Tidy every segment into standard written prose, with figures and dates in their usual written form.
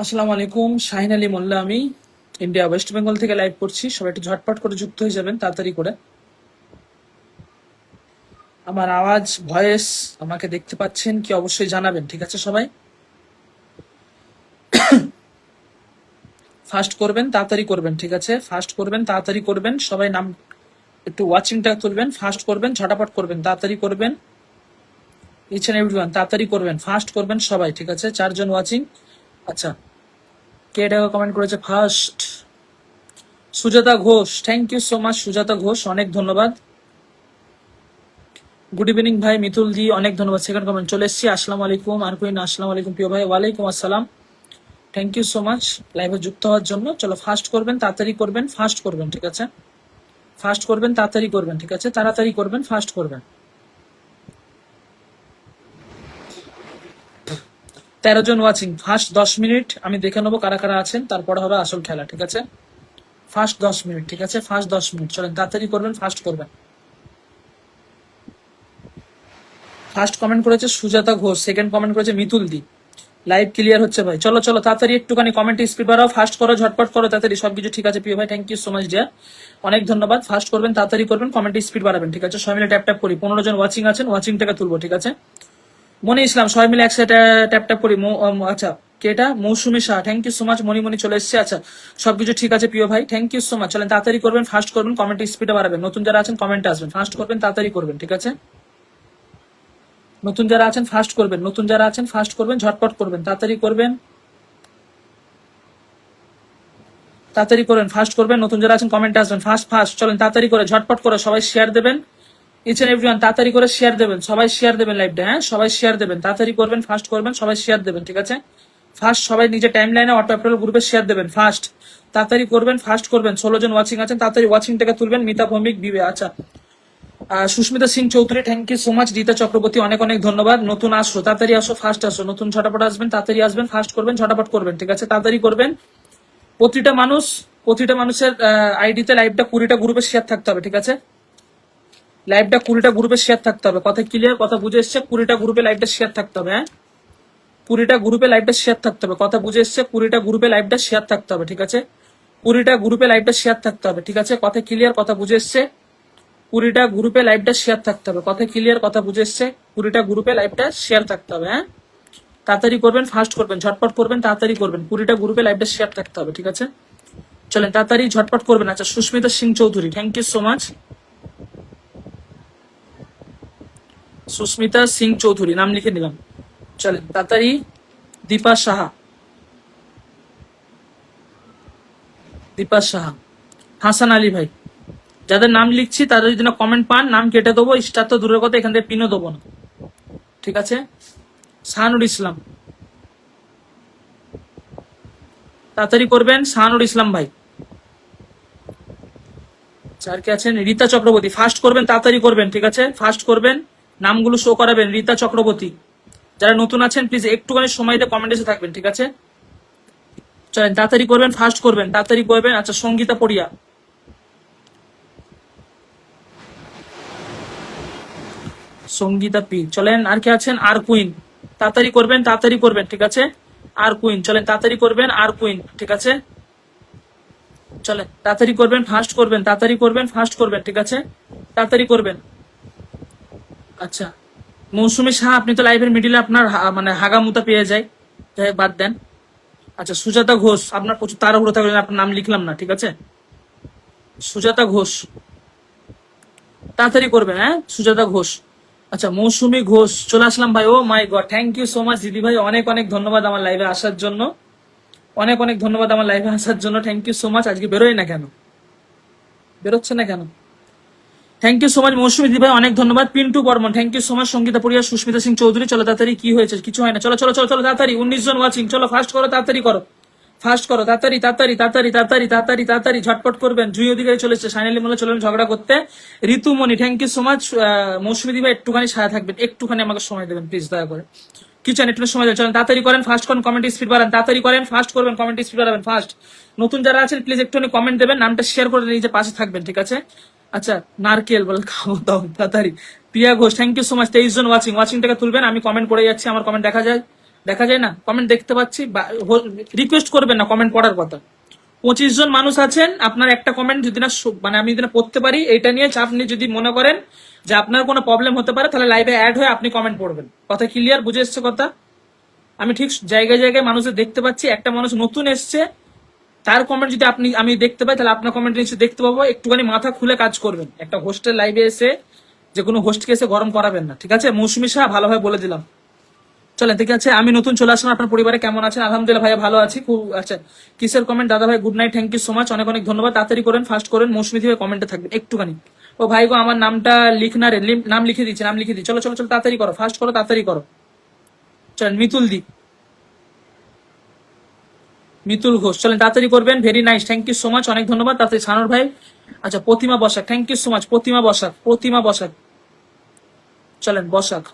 আসসালামু আলাইকুম, শাহিন আলী মোল্লা। আমি ইন্ডিয়া ওয়েস্ট বেঙ্গল থেকে লাইভ করছি। সবাই একটু ঝটপট করে যুক্ত হয়ে যাবেন তাড়াতাড়ি করে। আমার আওয়াজ, ভয়েস আমাকে দেখতে পাচ্ছেন কি অবশ্যই জানাবেন, ঠিক আছে? সবাই ফাস্ট করবেন, তাড়াতাড়ি করবেন, ঠিক আছে? ফাস্ট করবেন, তাড়াতাড়ি করবেন। সবাই নাম একটু ওয়াচিংটা তুলবেন, ফাস্ট করবেন, ঝটাপট করবেন, তাড়াতাড়ি করবেন। ইচ এন্ড এভরিওয়ান তাড়াতাড়ি করবেন, ফাস্ট করবেন সবাই, ঠিক আছে? 4 জন ওয়াচিং। আচ্ছা, কে এটা কমেন্ট করেছে first? Sujata Ghosh, thank you so much Sujata Ghosh, অনেক ধন্যবাদ। গুড ইভিনিং ভাই মিতুল জি, অনেক ধন্যবাদ। সেকেন্ড কমেন্ট চলে এসেছি। আসসালামু আলাইকুম আরকুইন, আসসালামু আলাইকুম প্রিয় ভাই। ওয়ালাইকুম আসসালাম, থ্যাংক ইউ সো মাচ লাইভে যুক্ত হওয়ার জন্য। চলো ফাস্ট করবেন, তাড়াতাড়ি করবেন, ফাস্ট করবেন, ঠিক আছে? ফাস্ট করবেন, তাড়াতাড়ি করবেন, ঠিক আছে? তাড়াতাড়ি করবেন, ফাস্ট করবেন। 13 জন ওয়াচিং, ফার্স্ট 10 মিনিট আমি দেখে নেবো কারা কারা আছেন, তারপরে হবে আসল খেলা, ঠিক আছে? ফার্স্ট 10 মিনিট, ঠিক আছে? ফার্স্ট 10 মিনিট চলেন, তাড়াতাড়ি করবেন, ফাস্ট করবেন। ফার্স্ট কমেন্ট করেছে সুজাতা ঘোষ, সেকেন্ড কমেন্ট করেছে মিতুল দি। লাইভ ক্লিয়ার হচ্ছে ভাই, চলো চলো তাড়াতাড়ি একটুখানি কমেন্ট স্পিড বাড়াও, ফাস্ট করো, ঝটপট করো, তাড়াতাড়ি সবকিছু ঠিক আছে প্রিয় ভাই, thank you so much dear, অনেক ধন্যবাদ। ফাস্ট করবেন, তাড়াতাড়ি করবেন, কমেন্ট স্পিড বাড়াবেন, ঠিক আছে? সবাই মিলে ট্যাপ ট্যাপ করি। 15 জন ওয়াচিং আছেন, ওয়াচিংটাকে তুলবো, ঠিক আছে? মনি ইসলাম, সবাই মিলে একসাথে ট্যাপ ট্যাপ করি। আচ্ছা, কে এটা? Mousumi Shah, thank you so much. Moni চলে এসেছে। আচ্ছা, সবকিছু ঠিক আছে প্রিয় ভাই, থ্যাংক ইউ সো মাচ। চলেন তাড়াতাড়ি করবেন, ফাস্ট করবেন, কমেন্ট স্পিডে বাড়াবেন। নতুন যারা আছেন কমেন্টে আসবেন, ফাস্ট করবেন, তাড়াতাড়ি করবেন, ঠিক আছে? নতুন যারা আছেন ফাস্ট করবেন, নতুন যারা আছেন ফাস্ট করবেন, ঝটপট করবেন, তাড়াতাড়ি করবেন, তাড়াতাড়ি করেন, ফাস্ট করবেন। নতুন যারা আছেন কমেন্টে আসবেন, ফাস্ট ফাস্ট চলেন তাড়াতাড়ি করে, ঝটপট করে সবাই শেয়ার দেবেন। ইচ এন্ড এভরিওয়ান তাড়াতাড়ি করে শেয়ার দেবেন, সবাই শেয়ার দেবেন লাইভটা, হ্যাঁ সবাই শেয়ার দেবেন, তাড়াতাড়ি করবেন, ফাস্ট করবেন, সবাই শেয়ার দেবেন, ঠিক আছে? ফাস্ট সবাই নিজের টাইম লাইনে অটো অ্যাপ্রোল গ্রুপে শেয়ার দেবেন, ফাস্ট তাড়াতাড়ি করবেন, ফাস্ট করবেন। 16 জন ওয়াচিং আছেন, তাড়াতাড়ি ওয়াচিংটাকে তুলবেন। মিতা ভৌমিক বিবে, আচ্ছা, Susmita Singh Chowdhury, thank you so much. Rita Chakraborty, অনেক অনেক ধন্যবাদ। নতুন আসো, তাড়াতাড়ি আসো, ফাস্ট আসো, নতুন ঝটাপট আসবেন, তাড়াতাড়ি আসবেন, ফাস্ট করবেন, ঝটাপট করবেন, ঠিক আছে? তাড়াতাড়ি করবেন। প্রতিটা মানুষের আইডিতে লাইভটা 20টা গ্রুপে শেয়ার থাকতে হবে, ঠিক আছে? লাইভটা 20টা গ্রুপে শেয়ার থাকতে হবে, কথা ক্লিয়ার, কথা বুঝে এসছে? 20টা গ্রুপে লাইভটা শেয়ার থাকতে হবে, হ্যাঁ 20টা গ্রুপে লাইভটা শেয়ার থাকতে হবে, কথা বুঝে এসছে? 20টা গ্রুপে লাইভটা শেয়ার থাকতে হবে, ঠিক আছে? 20টা গ্রুপে লাইভটা শেয়ার থাকতে হবে, ঠিক আছে? কথা ক্লিয়ার, কথা বুঝে এসছে? 20টা গ্রুপে লাইভটা শেয়ার থাকতে হবে, কথা ক্লিয়ার, কথা বুঝে এসছে? 20টা গ্রুপে লাইভটা শেয়ার থাকতে হবে, হ্যাঁ তাড়াতাড়ি করবেন, ফাস্ট করবেন, ঝটপট করবেন, তাড়াতাড়ি করবেন। 20টা গ্রুপে লাইভটা শেয়ার থাকতে হবে, ঠিক আছে? চলেন তাড়াতাড়ি ঝটপট করবেন। আচ্ছা, Susmita Singh Chowdhury, thank you so much. Susmita Singh Chowdhury নাম লিখে নিলাম। চলেন তাড়াতাড়ি। দীপা সাহা, দীপা সাহা, হাসান আলী ভাই, যাদের নাম লিখছি তাদের যদি না কমেন্ট পান নাম কেটে দেবো, স্টার তো দূরের কথা এখান থেকে পিনও দেবো না, ঠিক আছে? শাহানুর ইসলাম, তাড়াতাড়ি করবেন। শাহানুর ইসলাম ভাই, স্যার কে আছেন? রীতা চক্রবর্তী, ফাস্ট করবেন, তাড়াতাড়ি করবেন, ঠিক আছে? ফাস্ট করবেন, নামগুলো শো করাবেন। রীতা চক্রবর্তী, যারা নতুন আছেন প্লিজ একটুখানি সময় দিয়ে কমেন্ট এসে থাকবেন, ঠিক আছে? চলেন তাড়াতাড়ি করবেন, ফাস্ট করবেন, তাড়াতাড়ি করবেন। আচ্ছা, সঙ্গীতা পড়িয়া, সঙ্গীতা পি, চলেন। আর কে আছেন? আর কুইন, তাড়াতাড়ি করবেন, তাড়াতাড়ি করবেন, ঠিক আছে? আর কুইন, চলেন তাড়াতাড়ি করবেন, আর কুইন, ঠিক আছে? চলেন তাড়াতাড়ি করবেন, ফাস্ট করবেন, তাড়াতাড়ি করবেন, ফাস্ট করবেন, ঠিক আছে? তাড়াতাড়ি করবেন। আচ্ছা, মৌসুমী শাহ, আপনি তো লাইভের মিডিলে আপনার মানে হাগামুতা পেয়ে যায়, যাই বাদ দেন। আচ্ছা, সুজাতা ঘোষ, আপনার প্রচুর তাড়াহুড়ো থাকলে আপনার নাম লিখলাম না, ঠিক আছে? সুজাতা ঘোষ, তাড়াতাড়ি করবেন, হ্যাঁ সুজাতা ঘোষ। আচ্ছা, মৌসুমী ঘোষ, চলে আসলাম ভাই। Oh my god, thank you so much দিদি ভাই, অনেক অনেক ধন্যবাদ আমার লাইভে আসার জন্য, অনেক অনেক ধন্যবাদ আমার লাইভে আসার জন্য, থ্যাংক ইউ সো মাচ। আজকে বেরোয় না কেন, বেরোচ্ছে না কেন? Thank you so much Mousumi দিদি ভাই, অনেক ধন্যবাদ। Pintu Barman, thank you so much. Sangita Paria, Susmita Singh Chowdhury, চলো তাড়াতাড়ি, কি হয়েছে? কিছু হয় না, চলো চলো চলো চলো তাড়াতাড়ি। 19 জন ওয়াচিং, চলো ফাস্ট করো, তাড়াতাড়ি করো, ফাস্ট করো, তাড়াতাড়ি তাড়াতাড়ি তাড়াতাড়ি তাড়াতাড়ি তাড়াতাড়ি তাড়াতাড়ি ঝটপট করবেন। জুই অধিকারী চলে এসেছে, সাইনালি মনে চলেন ঝগড়া করতে। Ritumoni, thank you so much. Mousumi দিদি ভাই একটুখানি সায়া থাকবেন, একটুখানি আমাকে সময় দেবেন প্লিজ, দয়া করে। কি চান একটু সময় দেবেন? চলেন তাড়াতাড়ি করেন, ফাস্ট করেন, কমেন্ট স্পিড বাড়ান, তাড়াতাড়ি করেন, ফাস্ট করবেন, কমেন্ট স্পিড বাড়াবেন, ফাস্ট। নতুন যারা আছেন প্লিজ একটুখানি কমেন্ট দেবেন, নামটা শেয়ার করে নিজে পাশে থাকবেন, ঠিক আছে? আচ্ছা, নারকেল বলে খাবো দাও, তাড়াতাড়ি। Priya Ghosh, thank you so much. 23 জন ওয়াচিংটাকে তুলবেন, আমি কমেন্ট করে যাচ্ছি, আমার কমেন্ট দেখা যায়। দেখা যায় না, কমেন্ট দেখতে পাচ্ছি। রিকোয়েস্ট করবেন না কমেন্ট পড়ার কথা। 25 জন মানুষ আছেন, আপনার একটা কমেন্ট যদি না মানে আমি যদি না পড়তে পারি, এটা নিয়ে আপনি যদি মনে করেন যে আপনার কোনো প্রবলেম হতে পারে, তাহলে লাইভে অ্যাড হয়ে আপনি কমেন্ট পড়বেন। কথা ক্লিয়ার, বুঝে এসছে কথা? আমি ঠিক জায়গায় জায়গায় মানুষের দেখতে পাচ্ছি, একটা মানুষ নতুন এসছে, তার কমেন্ট যদি আমি দেখতে পাই, তাহলে আপনার কমেন্ট নিশ্চয়ই দেখতে পাবো। একটুখানি মাথা খুলে কাজ করবেন। একটা হোস্টেল লাইভে এসে যে কোনো হোস্টকে এসে গরম করাবেন না, ঠিক আছে? মৌসুমী শাহ, ভালোভাবে বলে দিলাম। চলেন, ঠিক আছে, আমি নতুন চলে আসলাম। আপনার পরিবারে কেমন আছেন? আলহামদুলিল্লাহ ভাইয়া, ভালো আছি খুব। আচ্ছা, কিসের কমেন্ট? দাদা ভাই good night, thank you so much, অনেক অনেক ধন্যবাদ। তাড়াতাড়ি করেন, ফাস্ট করেন, মৌসুমী ভাই কমেন্টে থাকবেন একটুখানি। ও ভাই গো, আমার নামটা লিখ না রে, নাম লিখে দিচ্ছি, নাম লিখে দিই। চলো চলো চলো, তাড়াতাড়ি করো, ফাস্ট করো, তাড়াতাড়ি করো। চলেন, মিতুল দি, মিতুল ঘোষ, চলেন তাড়াতাড়ি করবেন। Very nice, thank you so much, অনেক ধন্যবাদ। তাড়াতাড়ি সানুর ভাই। আচ্ছা, Pratima Basak, thank you so much, Pratima Basak, Pratima Basak. চলেন বসাক।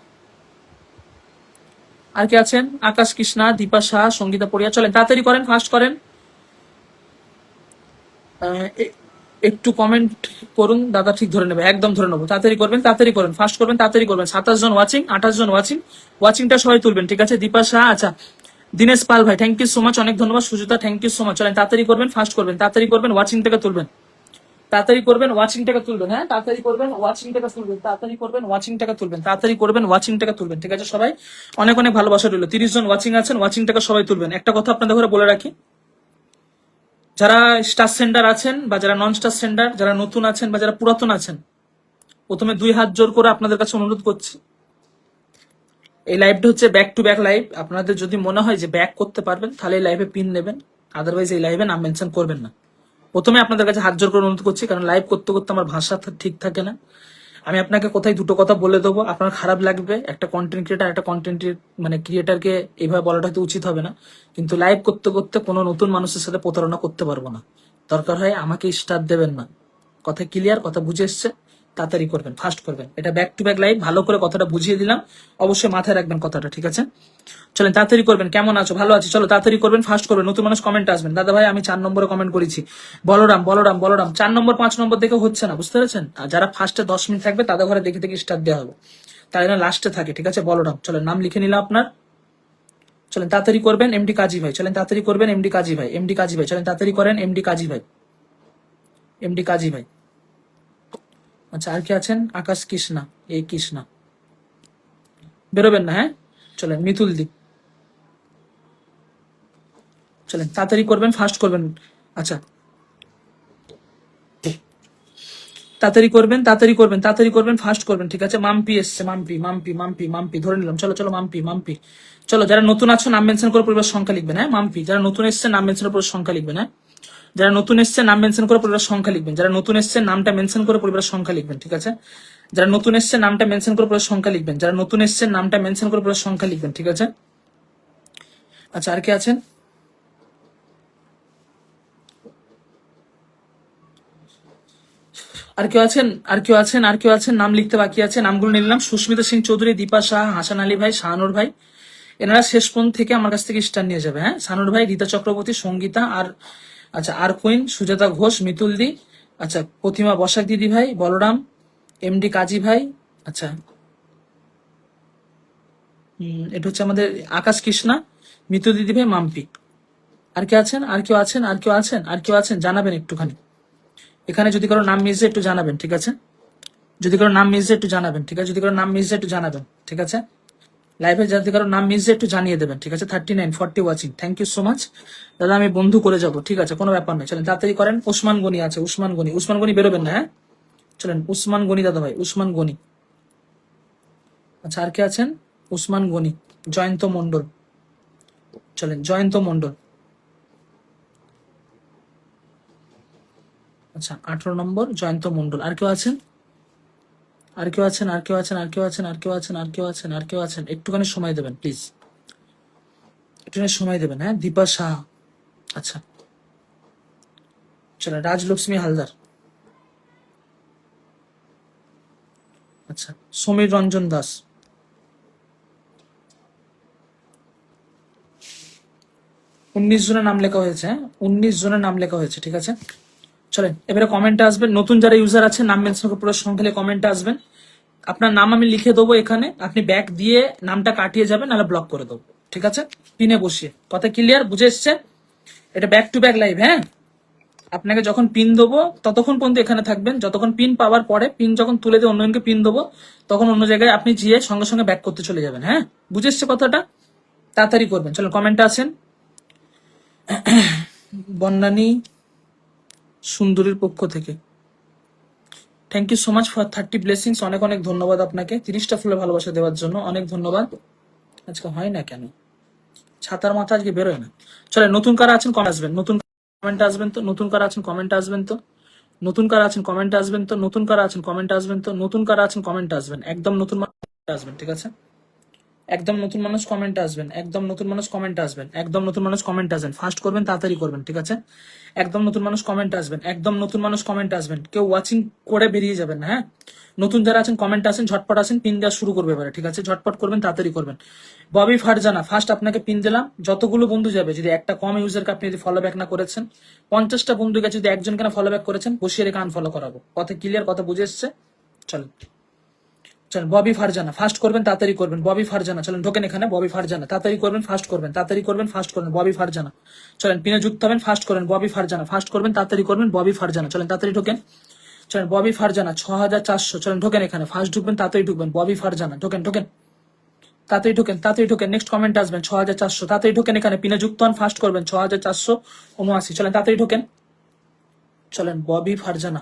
আর কে আছেন? আকাশ কৃষ্ণা, দীপা শাহ, সঙ্গীতা পড়িয়া। চলেন তাড়াতাড়ি করেন, ফাস্ট করেন। একটু কমেন্ট করুন দাদা, ঠিক ধরে নেবে, একদম ধরে নেবো। তাড়াতাড়ি করবেন, তাড়াতাড়ি করবেন, ফাস্ট করবেন, তাড়াতাড়ি করবেন। 27 জন ওয়াচিং, 28 জন ওয়াচিং, ওয়াচিংটা সবাই তুলবেন, ঠিক আছে? দীপা শাহ, আচ্ছা, দিনেশ পাল ভাই, থ্যাংক ইউ সো মাচ, অনেক ধন্যবাদ। Sujita, thank you so much. চলেন তাড়াতাড়ি করবেন, ফাস্ট করবেন, তাড়াতাড়ি করবেন, ওয়াচিং থেকে তুলবেন, তাড়াতাড়ি করবেন, ওয়াচিং টাকা তুলবেন। হ্যাঁ, তাড়াতাড়ি করবেন, ওয়াচিং টাকা তুলবেন, তাড়াতাড়ি করবেন, ওয়াচিং টাকা তুলবেন, তাড়াতাড়ি করবেন, ওয়াচিং টাকা তুলবেন, ঠিক আছে? সবাই অনেক অনেক ভালোবাসা রইল। 30 জন ওয়াচিং আছেন, ওয়াচিং টাকা সবাই তুলবেন। একটা কথা আপনাদের ঘরে বলে রাখি, যারা স্টার সেন্ডার আছেন বা যারা নন স্টার সেন্ডার, যারা নতুন আছেন বা যারা পুরাতন আছেন, প্রথমে 2 হাত জোর করে আপনাদের কাছে অনুরোধ করছি, এই লাইভটা হচ্ছে ব্যাক টু ব্যাক লাইভ। আপনাদের যদি মনে হয় যে ব্যাক করতে পারবেন, তাহলে এই লাইভে পিন নেবেন, আদারওয়াইজ এই লাইভে নাম মেনশন করবেন না। প্রথমে আপনাদের কাছে হাত জোর করে অনুরোধ করছি, কারণ লাইভ করতে করতে আমার ভাষা ঠিক থাকে না। আমি আপনাকে কোথায় দুটো কথা বলে দেবো, আপনার খারাপ লাগবে। একটা কন্টেন্ট ক্রিয়েটার একটা কন্টেন্ট মানে ক্রিয়েটারকে এইভাবে বলাটা হয়তো উচিত হবে না, কিন্তু লাইভ করতে করতে কোনো নতুন মানুষের সাথে প্রতারণা করতে পারবো না। দরকার হয় আমাকে স্টার দেবেন না। কথা ক্লিয়ার, কথা বুঝে এসছে? তাড়াতাড়ি করবেন, ফাস্ট করবেন। এটা ব্যাক টু ব্যাক লাইভ, ভালো করে কথাটা বুঝিয়ে দিলাম, অবশ্যই মাথায় রাখবেন কথাটা, ঠিক আছে? চলেন তাড়াতাড়ি করবেন। কেমন আছো? ভালো আছি। চলো তাড়াতাড়ি করবেন, ফাস্ট করবেন। নতুন মানুষ কমেন্ট আসবেন। দাদা ভাই আমি 4 নম্বরে কমেন্ট করেছি, বলরাম বলরাম বলরাম। 4 নম্বর 5 নম্বর দেখে হচ্ছে না, বুঝতে পেরেছেন? আর যারা ফার্স্টে 10 মিনিট থাকবে তাদের ঘরে দেখে দেখে স্টার্ট দেওয়া হবে, তাই জন্য লাস্টে থাকে, ঠিক আছে? বলরাম। চলেন, নাম লিখে নিলাম আপনার। চলেন তাড়াতাড়ি করবেন। এমডি কাজী ভাই, চলেন তাড়াতাড়ি করবেন। এমডি কাজী ভাই, এমডি কাজী ভাই, চলেন তাড়াতাড়ি করেন। এমডি কাজী ভাই, এমডি কাজী ভাই। আচ্ছা, আর কি আছেন? আকাশ কৃষ্ণা, এই কৃষ্ণা, বেরোবেন না, হ্যাঁ? চলেন, মিতুল দি, চলেন তাড়াতাড়ি করবেন, ফাস্ট করবেন। আচ্ছা, তাড়াতাড়ি করবেন, তাড়াতাড়ি করবেন, তাড়াতাড়ি করবেন, ফাস্ট করবেন, ঠিক আছে? মাম্পি এসছে, মাম্পি মাম্পি মাম্পি মাম্পি ধরে নিলাম। চলো চলো, মাম্পি মাম্পি। চলো, যারা নতুন আছো নাম মেনশন করে পরিবার সংখ্যা লিখবেন, হ্যাঁ? মাম্পি, যারা নতুন এসছে নাম মেনশন করে সংখ্যা লিখবেন, হ্যাঁ? যারা নতুন এসছে নাম মেনশন করে পরিবার সংখ্যা লিখবেন, যারা নতুন এসছে নামটা মেনশন করে পরিবার সংখ্যা লিখবেন, ঠিক আছে? যারা নতুন এসছে নামটা মেনশন করে পরিবার সংখ্যা লিখবেন, যারা নতুন এসছে নামটা মেনশন করে পরিবার সংখ্যা লিখবেন, ঠিক আছে? আচ্ছা, আর কে আছেন? আর কেউ আছেন? আর কেউ আছেন? আর কেউ আছেন? নাম লিখতে বাকি আছে, নামগুলো নিলাম। সুস্মিতা সিং চৌধুরী, দীপা শাহ, হাসান আলী ভাই, শাহানুর ভাই, এনারা শেষ পর্যন্ত থেকে আমার কাছ থেকে স্টার নিয়ে যাবে, হ্যাঁ? শাহানুর ভাই, রীতা চক্রবর্তী, সঙ্গীতা, আর আচ্ছা, আর কুইন, সুজাতা ঘোষ, মিতুল দি, আচ্ছা, প্রতিমা বসাক দিদি ভাই, বলরাম, এমডি কাজী ভাই, আচ্ছা, এটা হচ্ছে আমাদের আকাশ কৃষ্ণা, মিতু দিদি ভাই, মাম্পি। আর কে আছেন? আর কেউ আছেন? আর কেউ আছেন? আর কেউ আছেন? জানাবেন একটুখানি। এখানে যদি কারো নাম মিস যায় একটু জানাবেন, ঠিক আছে? যদি কারো নাম মিস যায় একটু জানাবেন, ঠিক আছে? যদি কারো নাম মিস যায় একটু জানাবেন, ঠিক আছে? লাইভে যদি কারো নাম মিস যায় একটু জানিয়ে দেবেন, ঠিক আছে? 39 40 watching, thank you so much দাদা, আমি বন্ধু করে যাব, ঠিক আছে? কোনো ব্যাপার নয়। চলেন তাড়াতাড়ি করেন। উসমান গনি আছে, উসমান গনি, উসমান গনি বেরোবেন না, হ্যাঁ? চলেন, উসমান গনি দাদা ভাই, উসমান গনি। আচ্ছা, আর কে আছেন? উসমান গনি, জয়ন্ত মন্ডল, চলেন, জয়ন্ত মন্ডল। আচ্ছা, 18 নম্বর জয়ন্ত মন্ডল। আর কেউ আছেন? আর কেউ আছেন? আর কেউ আছেন? আর কেউ আছেন? আর কেউ আছেন? আর কেউ আছেন? আর কেউ আছেন? একটুখানি সময় দেবেন প্লিজ, একটুখানি সময় দেবেন, হ্যাঁ? দীপা শাহ, আচ্ছা, চলেন, রাজলক্ষ্মী হালদার, আচ্ছা, সমীর রঞ্জন দাস, 19 জনের নাম লেখা হয়েছে, হ্যাঁ? 19 জনের নাম লেখা হয়েছে, ঠিক আছে? চলেন, এবারে কমেন্টে আসবেন। নতুন যারা ইউজার আছেন নাম মেনশন করে পুরো সংখ্যালে কমেন্টে আসবেন। আপনার নাম আমি লিখে দেবো এখানে, আপনি ব্যাক দিয়ে নামটা কাটিয়ে যাবেন, নাহলে ব্লক করে দেবো। ঠিক আছে, পিনে বসিয়ে। কথা ক্লিয়ার, বুঝে এসছে? এটা ব্যাক টু ব্যাক লাইভ। হ্যাঁ, আপনাকে যখন পিন দেবো ততক্ষণ পর্যন্ত এখানে থাকবেন, যতক্ষণ পিন পাওয়ার পরে পিন যখন তুলে দিয়ে অন্যজনকে পিন দেবো তখন অন্য জায়গায় আপনি গিয়ে সঙ্গে সঙ্গে ব্যাক করতে চলে যাবেন। হ্যাঁ, বুঝে এসছে কথাটা? তাড়াতাড়ি করবেন। চলো কমেন্টে আছেন। বন্যানী সুন্দরীর পক্ষ থেকে thank you so much for 30 blessings. অনেক অনেক ধন্যবাদ আপনাকে 30টা ফুলের ভালোবাসা দেওয়ার জন্য, অনেক ধন্যবাদ। আজকে হয় না কেন, ছাতার মাথা আজকে বেরোয় না। চলে, নতুন কারা আছেন কমেন্ট আসবেন, নতুন কমেন্ট আসবেন তো, নতুন কারা আছেন কমেন্ট আসবেন তো, নতুন কারা আছেন কমেন্ট আসবেন তো, নতুন কারা আছেন কমেন্ট আসবেন তো, নতুন কারা আছেন কমেন্ট আসবেন, একদম নতুন আসবেন। ঠিক আছে, একদম নতুন মানুষ কমেন্ট আসবেন, একদম নতুন মানুষ কমেন্ট আসবেন, একদম নতুন মানুষ কমেন্ট আসবেন, ফাস্ট করবেন, তাড়াতাড়ি করবেন। ঠিক আছে, একদম নতুন মানুষ কমেন্ট আসবেন, একদম নতুন মানুষ কমেন্ট আসবেন, কেউ ওয়াচিং করে বেরিয়ে যাবেন না। হ্যাঁ, নতুন যারা আছেন কমেন্ট আসেন, ঝটপট আসেন, পিন দেওয়া শুরু করবে এবারে। ঠিক আছে, ঝটপট করবেন, তাড়াতাড়ি করবেন। ববি ফারজানা ফার্স্ট আপনাকে পিন দিলাম। যতগুলো বন্ধু যাবে, যদি একটা কম ইউজারকে আপনি যদি ফলো ব্যাক না করেছেন, 50টা বন্ধুকে যদি একজনকে না ফলো ব্যাক করেছেন, বসিয়ে রেখে আনফলো করাবো। কথা ক্লিয়ার, কথা বুঝে এসছে? চলেন চলেন, ববি ফারজানা ফাস্ট করবেন, তাড়াতাড়ি করবেন। ববি ফারজানা চলেন, ঢোকেন এখানে। ববি ফারজানা তাড়াতাড়ি করবেন, ফাস্ট করবেন, তাড়াতাড়ি করবেন, ফাস্ট করবেন। ববি ফারজানা চলেন, পিনে যুক্ত হবেন, ফাস্ট করেন। ববি ফারজানা ফাস্ট করবেন, তাড়াতাড়ি করবেন। ববি ফারজানা চলেন, তাড়াতাড়ি ঢোকেন। চলেন, ববি ফারজানা 6400 চলেন, ঢোকেন এখানে, ফাস্ট ঢুকবেন, তাড়াতাড়ি ঢুকবেন। ববি ফারজানা ঢোকেন, ঢোকেন, তাড়াতাড়ি ঢোকেন, তাড়াতাড়ি ঢোকেন। নেক্সট কমেন্ট আসবেন 6400, তাড়াতাড়ি ঢোকেন এখানে, পিনে যুক্ত হন, ফাস্ট করবেন। 6479 চলেন, তাড়াতাড়ি ঢোকেন। চলেন, ববি ফারজানা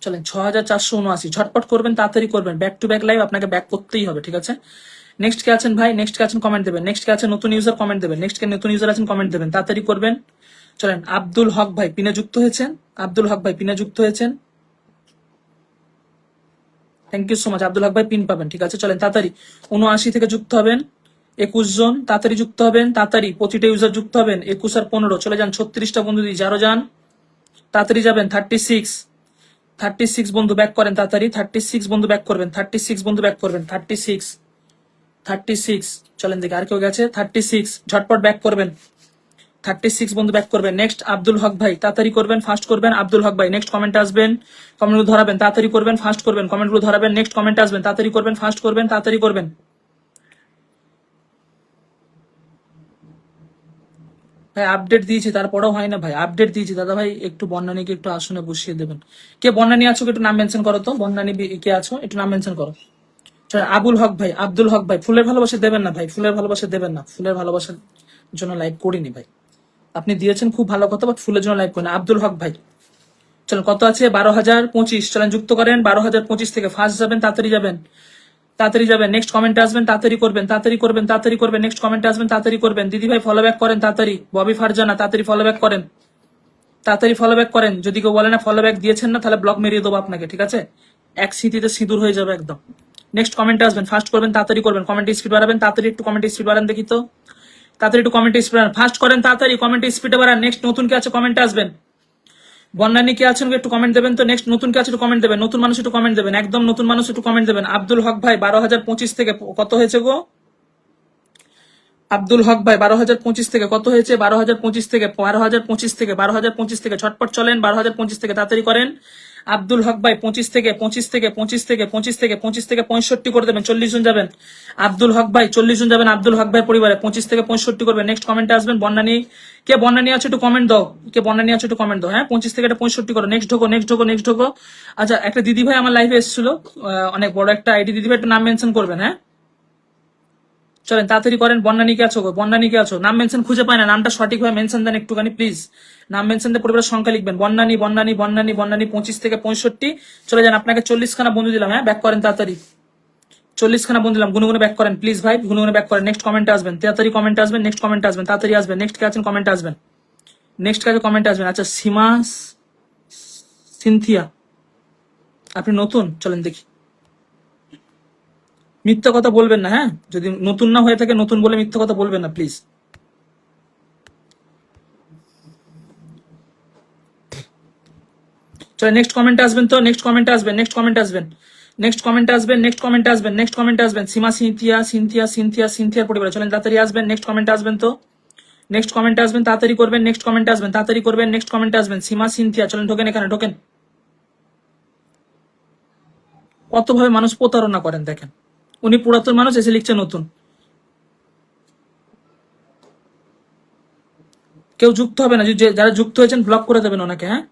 চলেন, 6479 ঝটপট করবেন, তাড়াতাড়ি করবেন। ব্যাক টু ব্যাক লাইভ, আপনাকে ব্যাক করতেই হবে। ঠিক আছে, নেক্সট কে আছেন ভাই, নেক্সট কে আছেন কমেন্ট দেবেন, নেক্সট কে আছেন নতুন ইউজার কমেন্ট দেবেন, নেক্সট কে নতুন ইউজার আছেন কমেন্ট দেবেন, তাড়াতাড়ি করবেন। চলেন, আব্দুল হক ভাই পিনে যুক্ত হয়েছেন, আব্দুল হক ভাই পিনে যুক্ত হয়েছেন, thank you so much. Abdul Haq ভাই পিন পাবেন। ঠিক আছে, চলেন তাড়াতাড়ি 79 থেকে যুক্ত হবেন 21 জন, তাড়াতাড়ি যুক্ত হবেন, তাড়াতাড়ি প্রতিটা ইউজার যুক্ত হবেন। 21 আর 15 চলে যান, 36টা বন্ধু দিয়ে যারো যান, তাড়াতাড়ি যাবেন। 36 বন্ধু ব্যাক করেন তাড়াতাড়ি, 36 বন্ধু ব্যাক করবেন, 36 বন্ধু ব্যাক করবেন, 36 চলেন দেখি আর কেউ গেছে। 36 ঝটপট ব্যাক করবেন, 36 বন্ধু ব্যাক করবেন। নেক্সট আব্দুল হক ভাই তাড়াতাড়ি করবেন, ফাস্ট করবেন। আব্দুল হক ভাই নেক্সট কমেন্ট আসবেন, কমেন্টগুলো ধরাবেন, তাড়াতাড়ি করবেন, ফাস্ট করবেন, কমেন্টগুলো ধরাবেন। নেক্সট কমেন্ট আসবেন, তাড়াতাড়ি করবেন, ফাস্ট করবেন, তাড়াতাড়ি করবেন। ভাই আপডেট দিয়েছি তারপরেও হয় না ভাই, আপডেট দিয়েছি দাদা ভাই, একটু বন্যানীকে একটু আসনে বসিয়ে দেবেন। কে বন্যানী আছো একটু নাম মেনশন করো তো, বন্যানী কে আছো একটু নাম মেনশন করো। আবুল হক ভাই, আব্দুল হক ভাই ফুলের ভালোবাসা দেবেন না ভাই, ফুলের ভালোবাসা দেবেন না, ফুলের ভালোবাসার জন্য লাইভ করিনি ভাই। আপনি দিয়েছেন খুব ভালো কথা, বাট ফুলের জন্য লাইভ করেন। আব্দুল হক ভাই চলেন, কত আছে 12,025 চলেন, যুক্ত করেন। 12,025 থেকে ফার্স্ট যাবেন, তাড়াতাড়ি যাবেন, তাড়াতাড়ি যাবেন। নেক্সট কমেন্ট আসবেন, তাড়াতাড়ি করবেন, তাড়াতাড়ি করবেন, তাড়াতাড়ি করবেন। নেক্সট কমেন্ট আসবেন, তাড়াতাড়ি করবেন। দিদি ভাই ফলো ব্যাক করেন তাড়াতাড়ি। ববি ফারজানা তাড়াতাড়ি ফলো ব্যাক করেন, তাড়াতাড়ি ফলো ব্যাক করেন। যদি কেউ বলে না ফলো ব্যাক দিয়েছেন না, তাহলে ব্লক মেরিয়ে দেবো আপনাকে। ঠিক আছে, এক স্মৃতিতে সিঁদুর হয়ে যাবে একদম। নেক্সট কমেন্ট আসবেন, ফাস্ট করবেন, তাড়াতাড়ি করবেন। কমেন্ট স্পিড বাড়াবেন, তাড়াতাড়ি একটু কমেন্ট স্পিড বাড়ান দেখি তো, তাড়াতাড়ি একটু কমেন্ট স্পিড বাড়ান, ফাস্ট করেন, তাড়াতাড়ি কমেন্ট স্পিডে বাড়ান। নেক্সট নতুন কে আছে কমেন্ট আসবেন, বন্যানী কে আছেন একটু কমেন্ট দেবেন তো। নেক্সট নতুন কে আছে একটু কমেন্ট দেবেন, নতুন মানুষ একটু কমেন্ট দেবেন, একদম নতুন মানুষ একটু কমেন্ট দেবেন। আব্দুল হক ভাই 12,025 থেকে কত হয়েছে গো? আব্দুল হক ভাই 12,025 থেকে কত হয়েছে? 12,025 থেকে 12,025 থেকে 12,025 থেকে ঝটপট চলেন, 12,025 থেকে তাড়াতাড়ি করেন। আব্দুল হক ভাই 25 থেকে 25 থেকে 25 থেকে 25 থেকে 25 থেকে 65 করে দেবেন, 40 জন যাবেন। আব্দুল হক ভাই 40 জন যাবেন, আব্দুল হক ভাই পরিবারে 25 থেকে 65 করবেন। নেক্সট কমেন্টে আসবেন বন্যানী, কে বন্যানী আছে একটু কমেন্ট দাও, কে বন্যানী আছে একটু কমেন্ট দাও। হ্যাঁ, 25 থেকে 65 করো। নেক্সট ঢোকো, নেক্সট ঢোকো, নেক্সট ঢোকো। আচ্ছা, একটা দিদি ভাই আমার লাইভে এসেছিল, অনেক বড় একটা আইডি, দিদি ভাই একটু নাম মেনশন করবেন। হ্যাঁ, চলেন তাড়াতাড়ি করেন। বন্যানী কে আছো গো? বন্যানী কে আছো? নাম মেনশন খুঁজে পায় না, নামটা সঠিকভাবে মেনশন দেন একটুখানি প্লিজ। নাম মেনশন দিয়ে পরিবারের সংখ্যা লিখবেন। বন্যানী বন্যানী বন্যানী বন্যানী 25 থেকে 65 চলে যান। আপনাকে 40 খানা বন্ধু দিলাম। হ্যাঁ, ব্যাক করেন তাড়াতাড়ি, 40 খানা বন্ধু দিলাম, গুনগুনে ব্যাক করেন প্লিজ ভাই, গুনগুনে ব্যাক করেন। নেক্সট কমেন্ট আসবেন, তাড়াতাড়ি কমেন্ট আসবেন, নেক্সট কমেন্ট আসবেন, তাড়াতাড়ি আসবেন। নেক্সট কে আছেন কমেন্ট আসবেন, নেক্সট কাজে কমেন্ট আসবেন। আচ্ছা, সীমা সিনথিয়া আপনি নতুন, চলেন দেখি। মিথ্যা কথা বলবেন না, হ্যাঁ, যদি নতুন না হয়ে থাকে নতুন বলে মিথ্যা কথা বলবেন না প্লিজ। চলো নেক্সট কমেন্ট আসবেন তো, নেক্সট কমেন্ট আসবেন, নেক্সট কমেন্ট আসবেন, নেক্সট কমেন্ট আসবেন, নেক্সট কমেন্ট আসবেন, নেক্সট কমেন্ট আসবেন। সীমা সিনথিয়া সিনথিয়া সিনথিয়া সিনথিয়ার পরিবারে চলেন, তাড়াতাড়ি আসবেন। নেক্সট কমেন্ট আসবেন তো, নেক্সট কমেন্ট আসবেন, তাড়াতাড়ি করবেন। নেক্সট কমেন্ট আসবেন, তাড়াতাড়ি করবেন। নেক্সট কমেন্ট আসবেন। সীমা সিনথিয়া চলেন, ঢোকেন এখানে, ঢোকেন। কতভাবে মানুষ প্রতারণা করেন দেখেন, উনি পুরাতন মানুষ, এসে লিখছে নতুন। কেউ যুক্ত হবে না, যারা যুক্ত হয়েছেন ব্লক করে দেবেন ওনাকে। হ্যাঁ,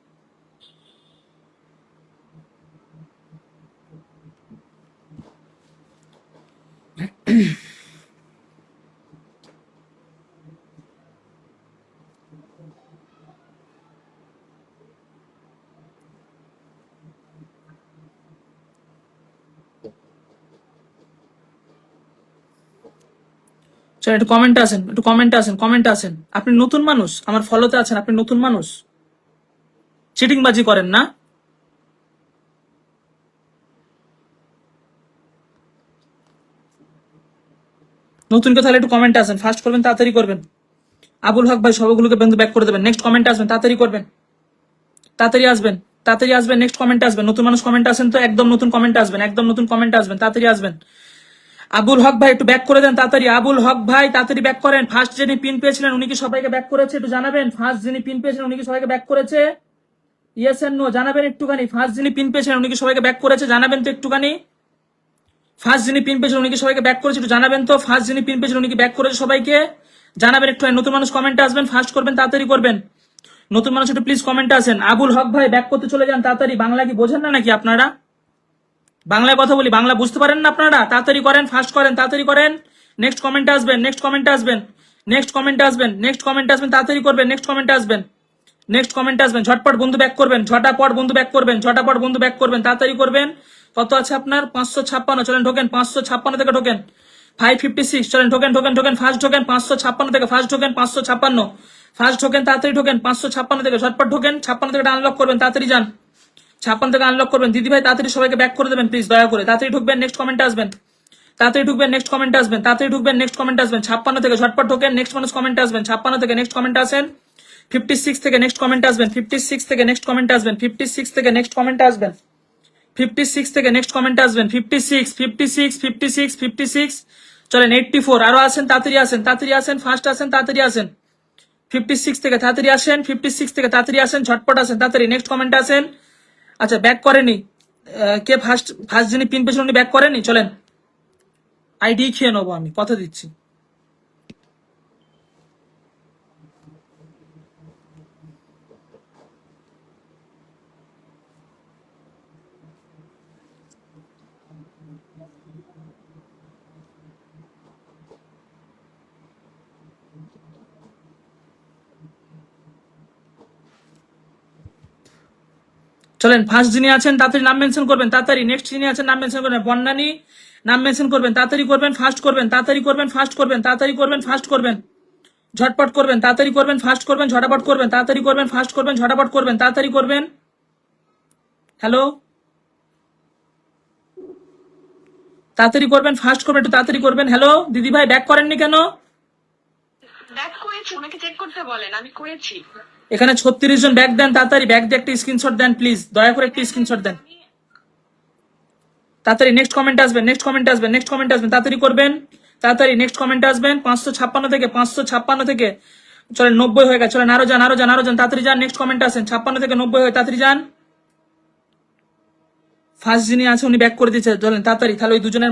চলেন একটু কমেন্টে আসেন, একটু কমেন্টে আসেন, কমেন্টে আসেন। আপনি নতুন মানুষ, আমার ফলোতে আছেন, আপনি নতুন মানুষ, চিটিংবাজি করেন না। নতুন কেউ তাহলে একটু কমেন্টে আসেন, ফাস্ট করবেন, তাড়াতাড়ি করবেন। আবুল হক ভাই সবগুলোকে বন্ধু ব্যাক করে দেবেন। নেক্সট কমেন্টে আসবেন, তাড়াতাড়ি করবেন, তাড়াতাড়ি আসবেন, তাড়াতাড়ি আসবেন। নেক্সট কমেন্টে আসবেন, নতুন মানুষ কমেন্টে আসেন তো, একদম নতুন কমেন্টে আসবেন, একদম নতুন কমেন্টে আসবেন, তাড়াতাড়ি আসবেন। আবুল হক ভাই একটু ব্যাক করে দেন তাড়াতাড়ি। আবুল হক ভাই তাড়াতাড়ি ব্যাক করেন। ফার্স্ট যিনি পিন পেয়েছিলেন উনি কি সবাইকে ব্যাক করেছে একটু জানাবেন। ফার্স্ট যিনি পিন পেয়েছিলেন উনি কি সবাইকে ব্যাক করেছে? ইয়েস এন্ড নো জানাবেন একটুখানি। ফার্স্ট যিনি পিন পেয়েছিলেন উনি কি সবাইকে ব্যাক করেছে জানাবেন তো একটুখানি। ফার্স্ট যিনি পিন পেয়েছিলেন উনি কি সবাইকে ব্যাক করেছে একটু জানাবেন তো। ফার্স্ট যিনি পিন পেয়েছিলেন উনি কি ব্যাক করেছে সবাইকে জানাবেন একটু। নতুন মানুষ কমেন্টে আসবেন, ফাস্ট করবেন, তাড়াতাড়ি করবেন। নতুন মানুষ একটু প্লিজ কমেন্টে আসেন। আবুল হক ভাই ব্যাক করতে চলে যান তাড়াতাড়ি। বাংলা কি বোঝেন না নাকি আপনারা? বাংলায় কথা বলি, বাংলা বুঝতে পারেন না আপনারা? তাড়াতাড়ি করেন, ফাস্ট করেন, তাড়াতাড়ি করেন। নেক্সট কমেন্টে আসবেন, নেক্সট কমেন্টে আসবেন, নেক্সট কমেন্টে আসবেন, নেক্সট কমেন্টে আসবেন, তাড়াতাড়ি করবেন। নেক্সট কমেন্টে আসবেন, নেক্সট কমেন্টে আসবেন। ঝটপট বন্ধু ব্যাক করবেন, ঝটাপট বন্ধু ব্যাক করবেন, ঝটাপট বন্ধু ব্যাক করবেন, তাড়াতাড়ি করবেন। কত আছে আপনার? 556। চলেন ঢোকেন, 556 থেকে ঢোকেন। 556 চলেন ঢোকেন, ঢোকেন, ঢোকেন, ফার্স্ট ঢোকেন। 556 থেকে ফার্স্ট ঢোকেন, 556 ফার্স্ট ঢোকেন, তাড়াতাড়ি ঢোকেন। 556 থেকে ঝটপট ঢোকেন। 56 থেকে আনলক করবেন, তাড়াতাড়ি যান। 56 থেকে আনলক করবেন। দিদি ভাই তাড়াতাড়ি সবাইকে ব্যাক করে দেবেন প্লিজ, দয়া করে তাড়াতাড়ি ঢুকবেন, নেক্সট কমেন্টে আসবেন, তাড়াতাড়ি ঢুকবেন, নেক্সট কমেন্টে আসবেন, তাড়াতাড়ি ঢুকবেন, নেক্সট কমেন্টে আসবেন। 56 থেকে ঝটপট ঢোকেন, নেক্সট মানুষ কমেন্টে আসবেন। 56 থেকে নেক্সট কমেন্টে আসেন। 56 থেকে নেক্সট কমেন্টে আসবেন। 56 থেকে নেক্সট কমেন্টে আসবেন। 56 থেকে নেক্সট কমেন্টে আসবেন। 56 থেকে নেক্সট কমেন্টে আসবেন। 56 56 56 56 চলেন। 84 আরো আসেন, তাড়াতাড়ি আসেন, তাড়াতাড়ি আসেন, ফার্স্ট আসেন, তাড়াতাড়ি আসেন। 56 থেকে তাড়াতাড়ি আসেন, 56 থেকে তাড়াতাড়ি আসেন, ঝটপট আসেন, তাড়াতাড়ি নেক্সট কমেন্টে আসেন। আচ্ছা ব্যাক করেনি কে? ফার্স্ট ফার্স্ট যিনি পিন পেয়েছেন উনি ব্যাক করেনি। চলেন আইডি খেয়ে নেবো আমি, কথা দিচ্ছি। চলেন ফার্স্ট যিনি আছেন তাড়াতাড়ি নাম মেনশন করবেন, তাড়াতাড়ি। নেক্সট যিনি আছেন নাম মেনশন করবেন। বন্যানি নাম মেনশন করবেন, তাড়াতাড়ি করবেন, ফাস্ট করবেন, তাড়াতাড়ি করবেন, ফাস্ট করবেন, তাড়াতাড়ি করবেন, ফাস্ট করবেন, ঝটপট করবেন, তাড়াতাড়ি করবেন, ফাস্ট করবেন, ঝটাপট করবেন, তাড়াতাড়ি করবেন, ফাস্ট করবেন, ঝটাপট করবেন, তাড়াতাড়ি করবেন। হ্যালো, তাড়াতাড়ি করবেন, ফাস্ট করবেন, একটু তাড়াতাড়ি করবেন। হ্যালো দিদি ভাই ব্যাক করেননি কেন? ব্যাক করেছি, ওনাকে চেক করতে বলেন, আমি করেছি। এখানে 36 জন ব্যাক দেন, তাড়াতাড়ি ব্যাক দিয়ে একটা স্ক্রিনশট দেন প্লিজ, দয়া করে একটা স্ক্রিনশট দেন তাড়াতাড়ি। নেক্সট কমেন্ট আসবেন, নেক্সট কমেন্ট আসবেন, নেক্সট কমেন্ট আসবেন, তাড়াতাড়ি করবেন, তাড়াতাড়ি নেক্সট কমেন্ট আসবেন। 556 থেকে 556 থেকে চলেন 90 হয়ে গেছে। চলেন আরো যান, আরো যান, আরো যান, তাড়াতাড়ি যান। নেক্সট কমেন্ট আসেন। 56 থেকে 90 হয়ে তাড়াতাড়ি যান। ফার্স্ট যিনি আছে উনি ব্যাক করে দিচ্ছে, চলেন তাড়াতাড়ি। তাহলে ওই দুজনের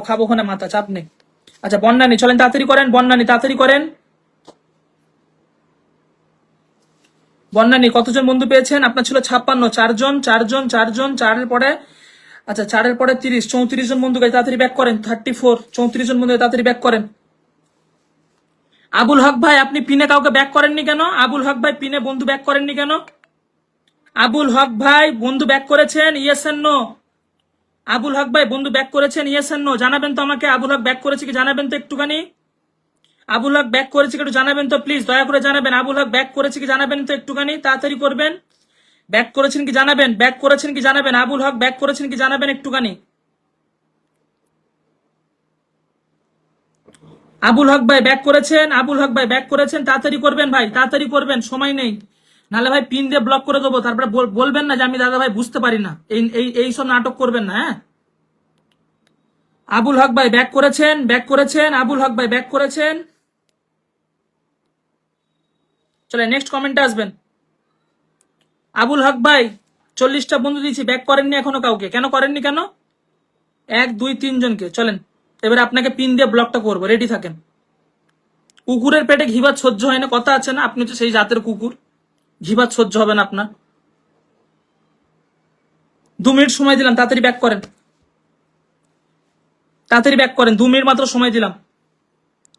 খাবো ওখানে, মাথা চাপ নেই। আচ্ছা বন্যানি চলেন তাড়াতাড়ি করেন, বন্যানি তাড়াতাড়ি করেন। বন্যানি কতজন বন্ধু পেয়েছেন? আপনার ছিল 56, 4 জন, 4 জন, 4 জন, 4-এর পরে আচ্ছা 4-এর পরে 30, 34 জন বন্ধু তাড়াতাড়ি ব্যাক করেন। 34, 34 জন বন্ধু তাড়াতাড়ি ব্যাক করেন। আবুল হক ভাই আপনি পিনে কাউকে ব্যাক করেননি কেন? আবুল হক ভাই পিনে বন্ধু ব্যাক করেননি কেন? আবুল হক ভাই বন্ধু ব্যাক করেছেন, ইয়েস এন্ড নো? আবুল হক ভাই বন্ধু ব্যাক করেছেন, ইয়েস এন্ড নো জানাবেন তো আমাকে। আবুল হক ব্যাক করেছে কি জানাবেন তো একটুখানি। আবুল হক ব্যাক করেছে কি একটু জানাবেন তো প্লিজ, দয়া করে জানাবেন। আবুল হক ব্যাক করেছে কি জানাবেন তো একটুখানি, তাড়াতাড়ি করবেন। ব্যাক করেছেন কি জানাবেন, ব্যাক করেছেন কি জানাবেন। আবুল হক ব্যাক করেছেন কি জানাবেন একটুখানি। আবুল হক ভাই ব্যাক করেছেন, আবুল হক ভাই ব্যাক করেছেন, তাড়াতাড়ি করবেন ভাই, তাড়াতাড়ি করবেন, সময় নেই। নাহলে ভাই পিন দিয়ে ব্লক করে দেবো, তারপরে বলবেন না যে আমি দাদা ভাই বুঝতে পারি না। এই সব নাটক করবেন না, হ্যাঁ। আবুল হক ভাই ব্যাক করেছেন, ব্যাক করেছেন, আবুল হক ভাই ব্যাক করেছেন। চলে নেক্সট কমেন্টে আসবেন। আবুল হক ভাই 40টা বন্ধু দিয়েছি, ব্যাক করেননি এখনো কাউকে, কেন করেননি কেন? 1 2 3 জনকে। চলেন এবারে আপনাকে পিন দিয়ে ব্লকটা করবো, রেডি থাকেন। কুকুরের পেটে ঘি ভাত সহ্য হয় না, কথা আছে না? আপনি তো সেই জাতের কুকুর, ঘি ভাত সহ্য হবে না আপনার। 2 মিনিট সময় দিলাম, তাড়াতাড়ি ব্যাক করেন, তাড়াতাড়ি ব্যাক করেন। 2 মিনিট মাত্র সময় দিলাম,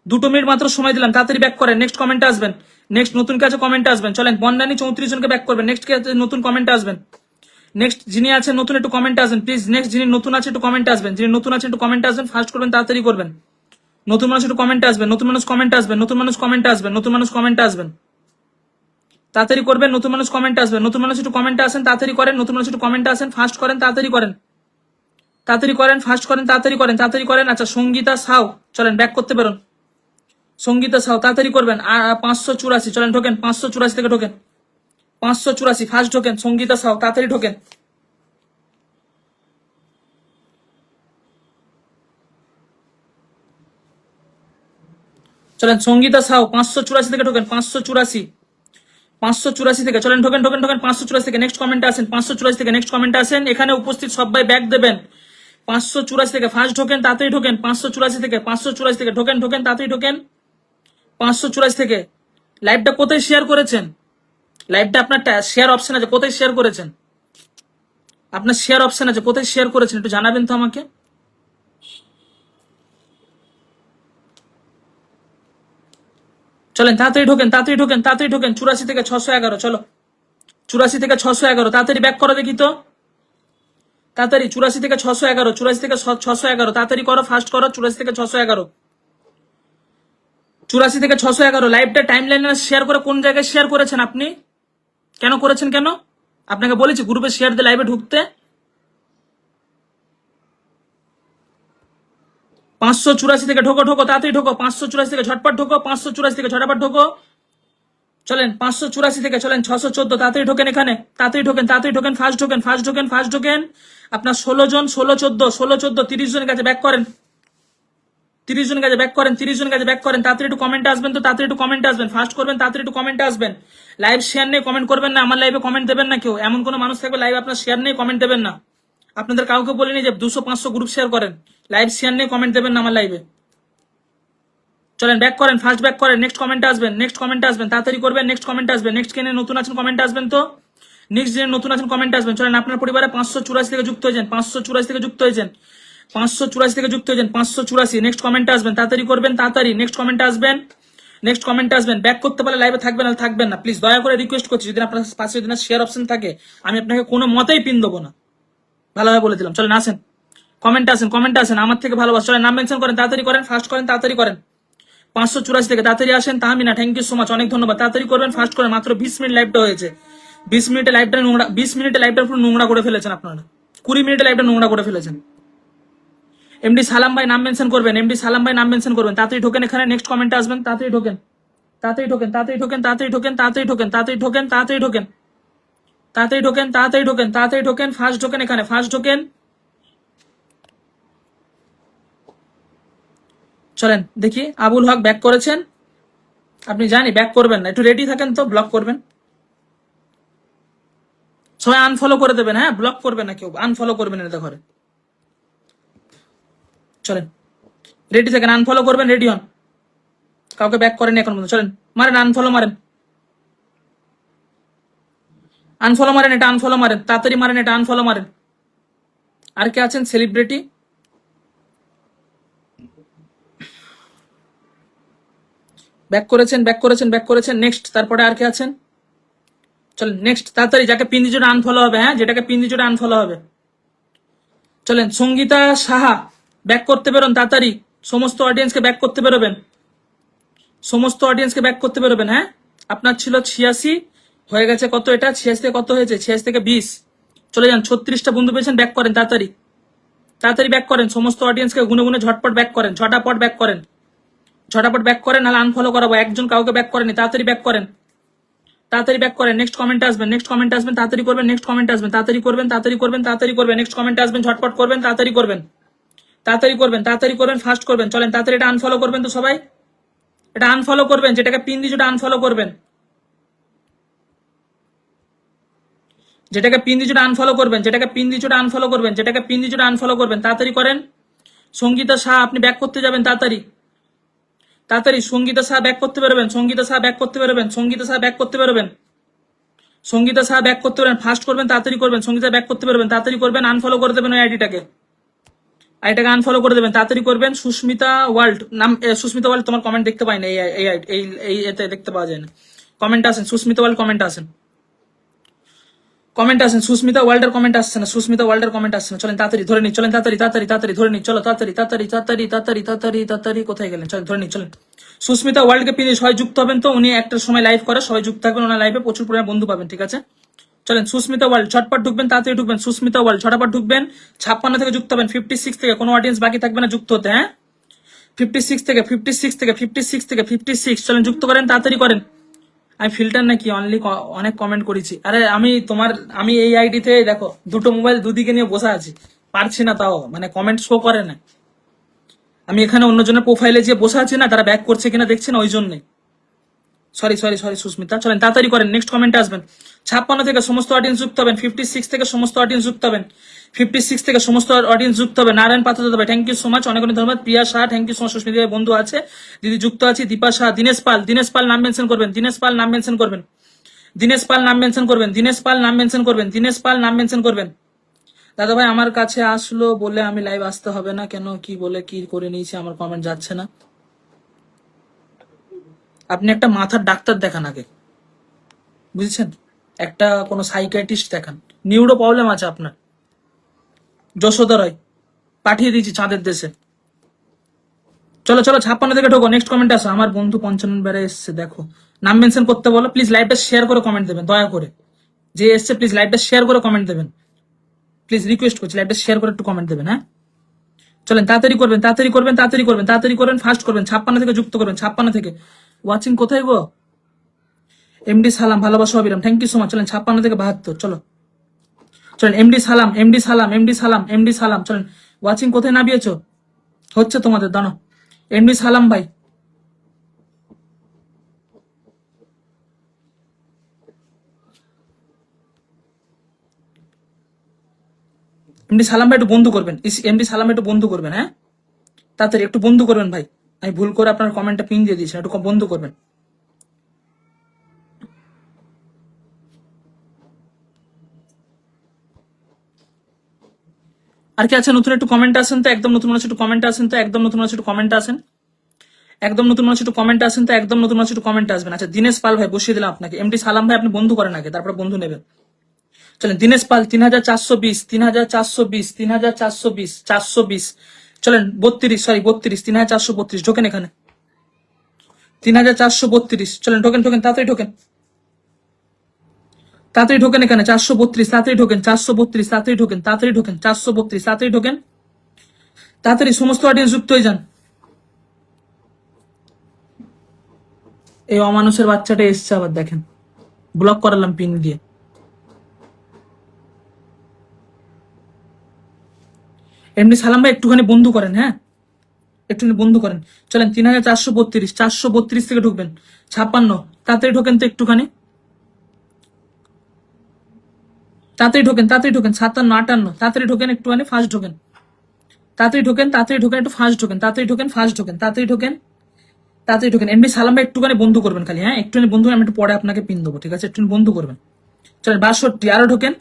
2 মিনিট মাত্র সময় দিলাম, তাড়াতাড়ি ব্যাক করেন। নেক্সট কমেন্টে আসবেন, নেক্সট নতুন কাছে কমেন্টে আসবেন। চলেন, বন্ডানি 34 জনকে ব্যাক করবেন। নেক্সট কে নতুন কমেন্টে আসবেন, নেক্সট যিনি আছেন নতুন একটু কমেন্টে আসবেন প্লিজ। নেক্সট যিনি নতুন আছে একটু কমেন্টে আসবেন, যিনি নতুন আছে একটু কমেন্টে আসবেন, ফাস্ট করবেন, তাড়াতাড়ি করবেন। নতুন মানুষ একটু কমেন্টে আসবেন, নতুন মানুষ কমেন্টে আসবেন, নতুন মানুষ কমেন্টে আসবেন, নতুন মানুষ কমেন্টে আসবেন, তাড়াতাড়ি করবেন। নতুন মানুষ কমেন্টে আসবেন, নতুন মানুষ একটু কমেন্টে আসেন, তাড়াতাড়ি করেন। নতুন মানুষ একটু কমেন্টে আসেন, ফাস্ট করেন, তাড়াতাড়ি করেন, তাড়াতাড়ি করেন, ফাস্ট করেন, তাড়াতাড়ি করেন, তাড়াতাড়ি করেন। আচ্ছা, সঙ্গীতা সাউ, চলেন ব্যাক করতে বেরোন। সঙ্গীতা সাউ, তাড়াতাড়ি করবেন। 584, চলেন ঢোকেন, 584 থেকে ঢোকেন, 584 ফার্স্ট ঢোকেন। সঙ্গীতা সাউ, তাড়াতাড়ি ঢোকেন। চলেন, সঙ্গীতা সাউ 584 থেকে ঢোকেন, 584, 584 থেকে চলেন, ঢোকেন ঢোকেন ঢোকেন। 584 থেকে নেক্সট কমেন্টে আসেন, 584 থেকে নেক্সট কমেন্টে আসেন। এখানে উপস্থিত সবাই ব্যাক দেবেন। 584 থেকে ফার্স্ট ঢোকেন, তাড়াতাড়ি ঢোকেন। 584 থেকে, 584 থেকে ঢোকেন ঢোকেন, তাড়াতাড়ি ঢোকেন। 584 থেকে লাইভটা কোথায় শেয়ার করেছেন? লাইভটা আপনার শেয়ার অপশন আছে, কোথায় শেয়ার করেছেন? আপনার শেয়ার অপশন আছে, কোথায় শেয়ার করেছেন একটু জানাবেন তো আমাকে। চলেন, তাড়াতাড়ি ঢোকেন, তাড়াতাড়ি ঢোকেন, তাড়াতাড়ি ঢোকেন। 84 থেকে 611, চলো 84 থেকে 611, তাড়াতাড়ি ব্যাক করো দেখি তো, তাড়াতাড়ি। 84 থেকে 611, 84 থেকে 611, তাড়াতাড়ি করো, ফাস্ট করো। 84 থেকে 611, 84 থেকে 611। লাইভটা টাইম লাইনে শেয়ার করে কোন জায়গায় শেয়ার করেছেন আপনি? কেন করেছেন কেন? আপনাকে বলেছি গ্রুপে শেয়ার দিয়ে লাইভে ঢুকতে। 584 থেকে ঢোকো ঢোকো, তাড়াতাড়ি ঢোকো। 584 থেকে ঝটপট ঢোকো, 584 থেকে ঝটপট ঢোকো। চলেন 584 থেকে চলেন 614, তাড়াতাড়ি ঢোকেন এখানে, তাড়াতাড়ি ঢোকেন, তাড়াতাড়ি ঢোকেন, ফাস্ট ঢোকেন, ফাস্ট ঢোকেন, ফাস্ট ঢোকেন। আপনার 16 জন, 16 14, 16 14, 30 জনের কাছে ব্যাক করেন, 30 জনের কাছে ব্যাক করেন, 30 জনের কাছে ব্যাক করেন। তাড়াতাড়ি একটু কমেন্টে আসবেন তো, তাড়াতাড়ি একটু কমেন্টে আসবেন, ফাস্ট করবেন, তাড়াতাড়ি একটু কমেন্টে আসবেন। লাইভ শেয়ার নেই, কমেন্ট করবেন না। আমার লাইভে কমেন্ট দেবেন না কেউ, এমন কোনো মানুষ থাকবে লাইভ আপনার শেয়ার নেই, কমেন্ট দেবেন না। আপনাদের কাউকে বলিনি যে 200-500 গ্রুপ শেয়ার করেন, লাইভ শেয়ার নেই, কমেন্ট দেবেন না আমার লাইভে। চলেন ব্যাক করেন, ফার্স্ট ব্যাক করেন, নেক্সট কমেন্টে আসবেন, নেক্সট কমেন্টে আসবেন, তাড়াতাড়ি করবেন, নেক্সট কমেন্টে আসবেন। নেক্সট কেনে নতুন আছেন কমেন্টে আসবেন তো, নেক্সট যে নতুন আছেন কমেন্টে আসবেন। চলেন, আপনার পরিবারে 584 থেকে যুক্ত হয়েছেন, 584 থেকে যুক্ত হয়েছেন, 584 থেকে যুক্ত হয়েছেন, 584। নেক্সট কমেন্টে আসবেন, তাড়াতাড়ি করবেন, তাড়াতাড়ি নেক্সট কমেন্টে আসবেন, নেক্সট কমেন্টে আসবেন। ব্যাক করতে পারলে লাইভে থাকবেন, আর থাকবেন না প্লিজ, দয়া করে রিকোয়েস্ট করছি। যদি আপনার পাশে যদি না শেয়ার অপশন থাকে, আমি আপনাকে কোনো মতেই পিন দেবো না, ভালোভাবে বলে দিলাম। চলেন আসেন, কমেন্টে আসেন, কমেন্টে আসেন, আমার থেকে ভালোবাসা। চলেন নাম মেনশন করেন, তাড়াতাড়ি করেন, ফাস্ট করেন, তাড়াতাড়ি করেন। 584 থেকে তাড়াতাড়ি আসেন। Tahmina, thank you so much, অনেক ধন্যবাদ। তাড়াতাড়ি করবেন, ফাস্ট করেন। মাত্র 20 মিনিট লাইভটা হয়েছে, 20 মিনিটে লাইভটা নোংরা, 20 মিনিটে লাইভটা পুরো নোংরা করে ফেলেছেন আপনারা, 20 মিনিটে লাইভটা নোংরা করে ফেলেছেন। এমডি সালাম ভাই নাম মেনশন করবেন, এমডি সালাম ভাই নাম মেনশন করবেন। তাড়াতাড়ি ঢোকেন এখানে, নেক্সট কমেন্টে আসবেন, তাড়াতাড়ি ঢোকেন, তাড়াতাড়ি ঢোকেন, তাড়াতাড়ি ঢোকেন, তাড়াতাড়ি ঢোকেন, তাড়াতাড়ি ঢোকেন, তাড়াতাড়ি ঢোকেন, তাড়াতাড়ি ঢোকেন, তাড়াতাড়ি ঢোকেন, তাড়াতাড়ি ঢোকেন, তাড়াতাড়ি ঢোকেন, ফাস্ট ঢোকেন এখানে, ফাস্ট ঢোকেন। চলেন দেখি, আবুল হক ব্যাক করেছেন, আপনি জানি ব্যাক করবেন না, একটু রেডি থাকেন তো, ব্লক করবেন। সবাই আনফলো করে দেবেন, হ্যাঁ ব্লক করবেন না কেউ, আনফলো করবেন এটা ঘরে। চলেন রেডি থাকেন, আনফলো করবেন, রেডি হন। কাউকে ব্যাক করেন এখন পর্যন্ত, চলেন মারেন, আনফলো মারেন, আনফলো মারেন, এটা আনফলো মারেন, তাড়াতাড়ি মারেন, এটা আনফলো মারেন। আর কে আছেন সেলিব্রিটি? ব্যাক করেছেন, ব্যাক করেছেন, ব্যাক করেছেন। নেক্সট, তারপরে আর কে আছেন? চলেন নেক্সট, তাড়াতাড়ি যাকে পিন দিজোটা আনফলো হবে, হ্যাঁ যেটাকে পিন দিজোটা আনফলো হবে। চলেন সঙ্গীতা সাহা, ব্যাক করতে বেরোন তাড়াতাড়ি, সমস্ত অডিয়েন্সকে ব্যাক করতে বেরোবেন, সমস্ত অডিয়েন্সকে ব্যাক করতে বেরোবেন। হ্যাঁ আপনার ছিল 86, হয়ে গেছে কত এটা, 86 থেকে কত হয়েছে, 86 থেকে 20, চলে যান। 36টা বন্ধু পেয়েছেন, ব্যাক করেন তাড়াতাড়ি, তাড়াতাড়ি ব্যাক করেন। সমস্ত অডিয়েন্সকে গুনে গুনে ঝটপট ব্যাক করেন, ঝটাপট ব্যাক করেন, ঝটাপট ব্যাক করেন, নাহলে আনফলো করাবো। একজন কাউকে ব্যাক করেনি, তাড়াতাড়ি ব্যাক করেন, তাড়াতাড়ি ব্যাক করেন। নেক্সট কমেন্টে আসবেন, নেক্সট কমেন্টে আসবেন, তাড়াতাড়ি করবেন, নেক্সট কমেন্টে আসবেন, তাড়াতাড়ি করবেন, তাড়াতাড়ি করবেন, তাড়াতাড়ি করবেন। নেক্সট কমেন্টে আসবেন, ঝটপট করবেন, তাড়াতাড়ি করবেন, তাড়াতাড়ি করবেন, তাড়াতাড়ি করবেন, ফাস্ট করবেন। চলেন তাড়াতাড়ি এটা আনফলো করবেন তো সবাই, এটা আনফলো করবেন, যেটাকে পিন দিয়েছে ওটা আনফলো করবেন, যেটাকে পিন দিয়েছে ওটা আনফলো করবেন, যেটাকে পিন দিয়েছে ওটা আনফলো করবেন, যেটাকে পিন দিয়েছে ওটা আনফলো করবেন। তাড়াতাড়ি করেন, সঙ্গীতা শাহ আপনি ব্যাক করতে যাবেন তাড়াতাড়ি তাড়াতাড়ি। সঙ্গীতা শাহ ব্যাক করতে বেরোবেন, সঙ্গীতা শাহ ব্যাক করতে বেরোবেন, সঙ্গীতা শাহ ব্যাক করতে বেরোবেন, সঙ্গীতা শাহ ব্যাক করতে বেরোবেন, ফাস্ট করবেন, তাড়াতাড়ি করবেন, সঙ্গীতা ব্যাক করতে বেরোবেন, তাড়াতাড়ি করবেন, আনফলো করে দেবেন ওই আইডিটাকে, আইডিটাকে আনফলো করে দেবেন, তাড়াতাড়ি করবেন। সুস্মিতা ওয়ার্ল্ড নাম, সুস্মিতা ওয়ার্ল্ড তোমার কমেন্ট দেখতে পাই না, এই এই এই এই এতে দেখতে পাওয়া যায় না। কমেন্ট আসেন সুস্মিতা ওয়ার্ল্ড, কমেন্ট আসেন, কমেন্ট আসেন। সুস্মিতা ওয়ার্ল্ডের কমেন্ট আসছে না, সুস্মিতা ওয়ার্ল্ডের কমেন্ট আসছে না। চলেন তাড়াতাড়ি ধরে নি, চলেন তাড়াতাড়ি তাড়াতাড়ি তাড়াতাড়ি ধরে নি, চলো তাড়াতাড়ি তাড়াতাড়ি তাড়াতাড়ি তাড়াতাড়ি তাড়াতাড়ি তাড়াতাড়ি, কোথায় গেলেন? চলেন ধরে নি, চলেন। সুস্মিতা ওয়ার্ল্ডকে প্লিজ সবাই যুক্ত হবেন, তো উনি একটার সময় লাইভ করে, সবাই যুক্ত থাকবেন, ওনার লাইভে প্রচুর পরিমাণে বন্ধু পাবেন, ঠিক আছে? চলেন সুস্মিতা ওয়ার্ল্ড ঝটপট ঢুকবেন, তাড়াতাড়ি ঢুকবেন, সুস্মিতা ওয়ার্ল্ড ঝটপট ঢুকবেন। 56 থেকে যুক্ত হবেন, 56 থেকে, কোনো অডিয়েন্স বাকি থাকবে না যুক্ত হতে, হ্যাঁ? 56 থেকে 56 থেকে 56 থেকে 56, চলেন যুক্ত করেন, তাড়াতাড়ি করেন। আমি ফিল্টার নাকি অনলি অনেক কমেন্ট করেছি। আরে আমি এই আইডিতে দেখো দুটো মোবাইল দুদিকে নিয়ে বসে আছি, পারছি না, তাও মানে কমেন্ট শো করে না। আমি এখানে অন্যজনের প্রোফাইলে যে বসে আছি না, তারা ব্যাক করছে কিনা দেখছি না, ওই জন্যই। সরি সরি সরি সুস্মিতা, চলেন তাড়াতাড়ি করেন, নেক্সট কমেন্টে আসবেন। 56 থেকে সমস্ত অডিয়েন্স যুক্ত হবেন, 56 থেকে সমস্ত অডিয়েন্স যুক্ত হবেন, 56 থেকে সমস্ত অডিয়েন্স যুক্ত হবে। নারায়ণ পাত্র দাদা থ্যাংক ইউ সো মাচ, অনেক অনেক ধন্যবাদ। Priya Shah thank you so much, Susmita বন্ধু আছে, দিদি যুক্ত আছে, দীপা শাহ, দীনেশ পাল, দীনেশ পাল নাম মেনশন করবেন, দীনেশ পাল নাম মেনশন করবেন, দীনেশ পাল নাম মেনশন করবেন, দীনেশ পাল নাম মেনশন করবেন, দীনেশ পাল নাম মেনশন করবেন। দাদা ভাই আমার কাছে আসলো বলে আমি লাইভ আসতে হবে না কেন, কি বলে কি করে নিয়েছি, আমার কমেন্ট যাচ্ছে না। আপনি একটা মাথার ডাক্তার দেখান আগে, বুঝেছেন? একটা কোনো সাইকিয়াট্রিস্ট দেখান, নিউরো প্রবলেম আছে আপনার। যশোদা রায় পাঠিয়ে দিয়েছি চাঁদের দেশে। চলো চলো 56 থেকে ঢোকো, নেক্সট কমেন্ট আসো। আমার বন্ধু 55 বেড়ে এসছে, দেখো নাম মেনশন করতে বলো প্লিজ, লাইভটা শেয়ার করে কমেন্ট দেবেন দয়া করে। যে এসছে প্লিজ লাইভটা শেয়ার করে কমেন্ট দেবেন, প্লিজ রিকোয়েস্ট করছি, লাইভটা শেয়ার করে একটু কমেন্ট দেবেন, হ্যাঁ? চলেন তাড়াতাড়ি করবেন, তাড়াতাড়ি করবেন, তাড়াতাড়ি করবেন, তাড়াতাড়ি করবেন, ফাস্ট করবেন। 56 থেকে যুক্ত করবেন, 56 থেকে। ওয়াচিং কোথায় গো? এমডি সালাম, ভালোবাসা অবিরাম, থ্যাংক ইউ সো মাচ। চলেন 56 থেকে 72, চলো চলেন। এমডি সালাম, এমডি সালাম, এমডি সালাম, এমডি সালাম, চলেন। ওয়াচিং কোথায় নামিয়েছো? হচ্ছে তোমাদের দানো। এমডি সালাম ভাই, এমডি সালাম ভাই একটু বন্ধু করবেন, এমডি সালাম একটু বন্ধু করবেন, হ্যাঁ? তাড়াতাড়ি একটু বন্ধু করবেন ভাই, আমি ভুল করে আপনার কমেন্টটা পিন দিয়ে দিয়েছি, একটু বন্ধু করবেন। আর কি আছে নতুন? একটু কমেন্ট আসেন তো, একদম নতুন মানুষ একটু কমেন্ট আসেন তো, একদম নতুন মানুষ একটু কমেন্ট আসেন, একদম নতুন মানুষ একটু কমেন্ট আসেন তো, একদম নতুন মানুষ একটু কমেন্ট আসবেন। আচ্ছা দিনেশ পাল ভাই বসিয়ে দিলাম আপনাকে, এমডি সালাম ভাই আপনি বন্ধু করেন আগে, তারপরে বন্ধু নেবেন। চলেন দিনেশ পাল 3420, 3420, 3420, 420, চলেন 32, সরি 32, 3432, ঢোকেন এখানে 3432, চলেন ঢোকেন ঢোকেন, তাড়াতাড়ি ঢোকেন, তাড়াতাড়ি ঢোকেন এখানে 432, তাড়াতাড়ি ঢোকেন 432, তাড়াতাড়ি ঢোকেন, তাড়াতাড়ি ঢোকেন 432, তাড়াতাড়ি ঢোকেন, তাড়াতাড়ি সমস্ত অডিয়েন্স যুক্ত হয়ে যান। এই অমানুষের বাচ্চাটা এসছে আবার, দেখেন ব্লক করালাম পিন দিয়ে। এমনি সালাম ভাই একটুখানি বন্ধু করেন, হ্যাঁ একটুখানি বন্ধু করেন। চলেন 3432, 432 থেকে ঢুকবেন। 56, তাড়াতাড়ি ঢোকেন তো একটুখানি, তাড়াতাড়ি ঢোকেন, তাড়াতাড়ি ঢোকেন। 57, 58, তাড়াতাড়ি ঢোকেন একটুখানি, ফাস্ট ঢোকেন, তাড়াতাড়ি ঢোকেন, তাড়াতাড়ি ঢোকেন, একটু ফাস্ট ঢোকেন, তাড়াতাড়ি ঢোকেন, ফাস্ট ঢোকেন, তাড়াতাড়ি ঢোকেন, তাড়াতাড়ি ঢোকেন। এমনি সালাম ভাই একটুখানি বন্ধু করবেন খালি, হ্যাঁ একটুখানি বন্ধু, আমি একটু পরে আপনাকে পিন দেবো, ঠিক আছে? একটু বন্ধু করবেন। চলেন 62, আরো ঢোকেন,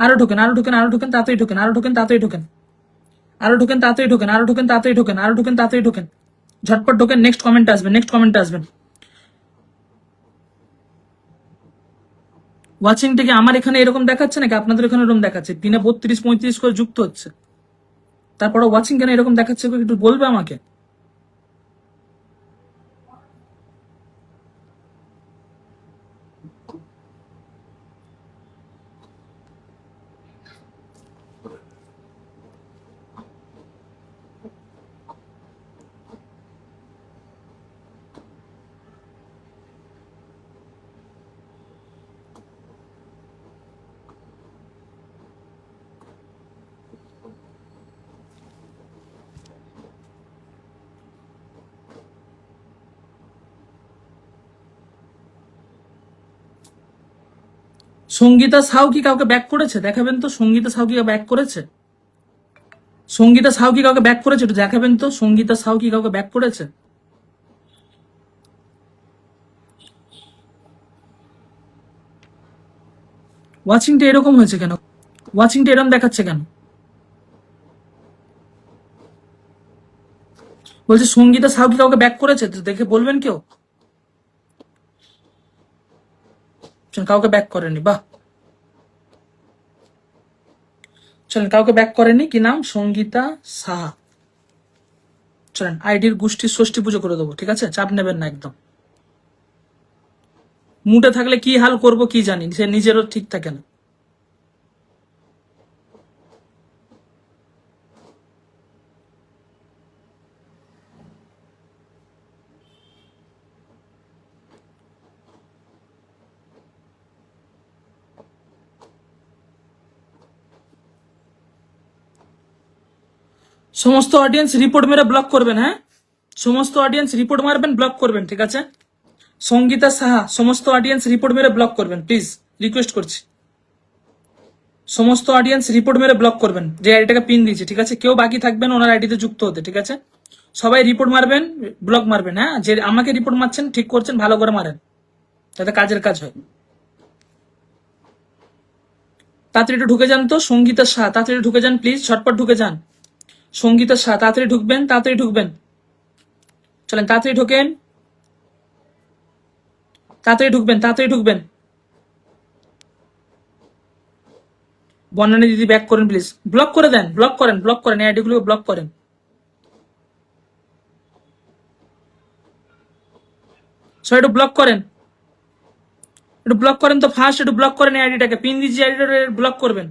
আরো ঢোকেন, আরো ঢোকেন, আরো ঢোকেন, তাড়াতাড়ি ঢোকেন, আরো ঢোকেন, তাড়াতাড়ি ঢোকেন, আরো ঢোকেন, তাড়াতাড়ি ঢোকেন, আরো ঢোকেন, তাড়াতাড়ি ঢোকেন, আরো ঢোকেন, তাড়াতাড়ি ঢোকেন, ঝটপট ঢোকেন। নেক্সট কমেন্ট আসবেন, নেক্সট কমেন্ট আসবেন। ওয়াচিং থেকে আমার এখানে এরকম দেখাচ্ছে নাকি আপনাদের এখানে এরকম দেখাচ্ছে? পিনে 32 35 করে যুক্ত হচ্ছে, তারপরে ওয়াচিং কেন এরকম দেখাচ্ছে একটু বলবে আমাকে? সঙ্গীতা সাউ কি কাউকে ব্যাক করেছে? দেখাবেন তো সঙ্গীতা সাউ কি ব্যাক করেছে? সঙ্গীতা সাউ কি কাউকে ব্যাক করেছে? একটু দেখাবেন তো, সঙ্গীতা সাউ কি কাউকে ব্যাক করেছে? ওয়াচিংটা এরকম হয়েছে কেন? ওয়াচিংটা এরকম দেখাচ্ছে কেন? বলছে সঙ্গীতা সাউ কি কাউকে ব্যাক করেছে? তো দেখে বলবেন কেউ। চলেন, কাউকে ব্যাক করেনি, বাহ। চলেন, কাউকে ব্যাক করেনি। কি নাম? সঙ্গীতা সাহা। চলেন, আইডির গোষ্ঠীর ষষ্ঠী পুজো করে দেবো, ঠিক আছে? চাপ নেবেন না একদম। মুডে থাকলে কি হাল করব কি জানি, সে নিজেরও ঠিক থাকে না। সমস্ত অডিয়েন্স রিপোর্ট মেরে ব্লক করবেন, হ্যাঁ? সমস্ত অডিয়েন্স রিপোর্ট মারবেন, ব্লক করবেন, ঠিক আছে? সঙ্গীতা সাহা, সমস্ত অডিয়েন্স রিপোর্ট মেরে ব্লক করবেন, প্লিজ রিকোয়েস্ট করছি। সমস্ত অডিয়েন্স রিপোর্ট মেরে ব্লক করবেন, যে আইডিটাকে পিন দিয়েছে, ঠিক আছে? কেউ বাকি থাকবেন ওনার আইডিতে যুক্ত হতে, ঠিক আছে? সবাই রিপোর্ট মারবেন, ব্লক মারবেন, হ্যাঁ? যে আমাকে রিপোর্ট মারছেন ঠিক করছেন, ভালো করে মারেন যাতে কাজের কাজ হয়। তাড়াতাড়ি একটু ঢুকে যান তো, সঙ্গীতা শাহ তাড়াতাড়ি ঢুকে যান প্লিজ, ঝটপট ঢুকে যান। সঙ্গীতা শাহ তাড়াতাড়ি ঢুকবেন, তাড়াতাড়ি ঢুকবেন। চলেন, তাড়াতাড়ি ঢোকেন, তাড়াতাড়ি ঢুকবেন, তাড়াতাড়ি ঢুকবেন। বর্ণালী দিদি ব্যাক করেন প্লিজ, ব্লক করে দেন, ব্লক করেন, ব্লক করেন, এই আইডিগুলো ব্লক করেন। সবাই একটু ব্লক করেন, একটু ব্লক করেন তো ফার্স্ট, একটু ব্লক করেন এই আইডিটাকে, পিন দিচ্ছি আইডিটা ব্লক করবেন।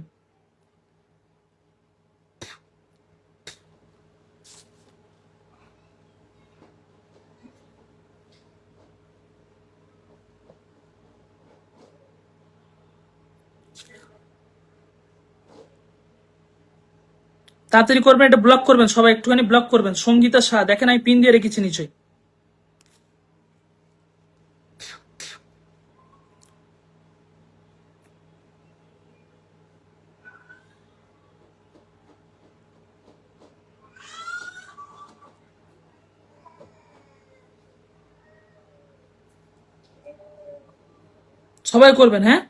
তাড়াতাড়ি করবেন, এটা ব্লক করবেন, সবাই একটুখানি ব্লক করবেন। সঙ্গীতা শাহ দেখেন আমি পিন দিয়ে রেখেছি নিচে। সবাই করবেন, হ্যাঁ?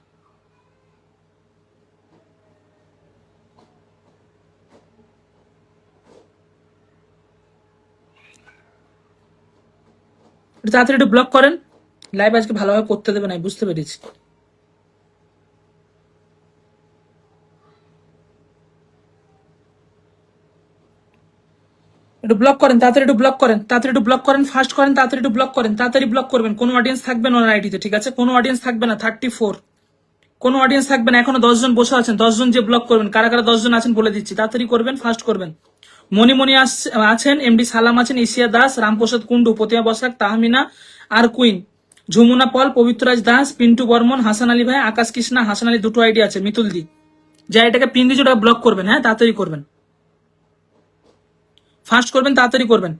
একটু তাড়াতাড়ি একটু ব্লক করেন, লাইভ আজকে ভালোভাবে করতে দেবেন, আমি বুঝতে পেরেছি। একটু ব্লক করেন, তাড়াতাড়ি একটু ব্লক করেন, তাড়াতাড়ি একটু ব্লক করেন, ফাস্ট করেন, তাড়াতাড়ি একটু ব্লক করেন, তাড়াতাড়ি ব্লক করবেন। কোনো অডিয়েন্স থাকবে না ওনার আইডিতে, ঠিক আছে? কোনো অডিয়েন্স থাকবে না, 34। কোনো অডিয়েন্স থাকবে না, এখনো 10 জন বসে আছেন, 10 জন যে ব্লক করবেন, কারা কারা 10 জন আছেন বলে দিচ্ছি, তাড়াতাড়ি করবেন, ফাস্ট করবেন। মণিমণি আছেন, এমডি সালাম আছেন, এশিয়া দাস, রামপ্রসাদ কুন্ডু, প্রতিমা বসাক, তাহমিনা আর কুইন, ঝুমুনা পল, পবিত্ররাজ দাস, পিন্টু বর্মন, হাসান আলী ভাই, আকাশ কৃষ্ণা, হাসান আলী, দুটো আইডি আছে, মিতুল দি। যা এটাকে পিন দিচ্ছে ওটা ব্লক করবেন, হ্যাঁ? তাড়াতাড়ি করবেন, ফাস্ট করবেন, তাড়াতাড়ি করবেন,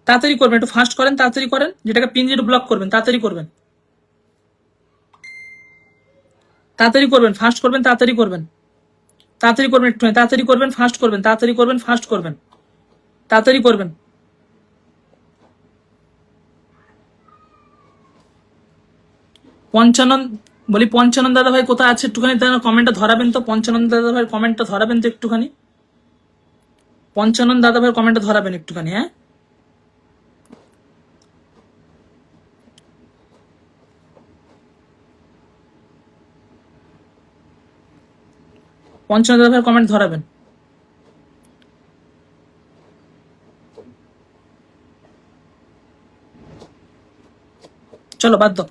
তাড়াতাড়ি করবেন, একটু ফাস্ট করেন, তাড়াতাড়ি করেন, যেটাকে পিন দিয়ে ব্লক করবেন, তাড়াতাড়ি করবেন, তাড়াতাড়ি করবেন, ফাস্ট করবেন, তাড়াতাড়ি করবেন, তাড়াতাড়ি করবেন, একটু তাড়াতাড়ি করবেন, ফাস্ট করবেন, তাড়াতাড়ি করবেন, ফাস্ট করবেন, তাড়াতাড়ি করবেন। পঞ্চানন বলি, পঞ্চানন দাদা ভাই কোথায় আছে একটুখানি কমেন্টটা ধরাবেন তো, পঞ্চানন দাদা ভাই কমেন্টটা ধরাবেন তো একটুখানি, পঞ্চানন দাদা ভাই কমেন্টটা ধরাবেন একটুখানি, হ্যাঁ? পঞ্চানন দাদা ভাই কমেন্ট ধরাবেন। চলো বাদ দাও,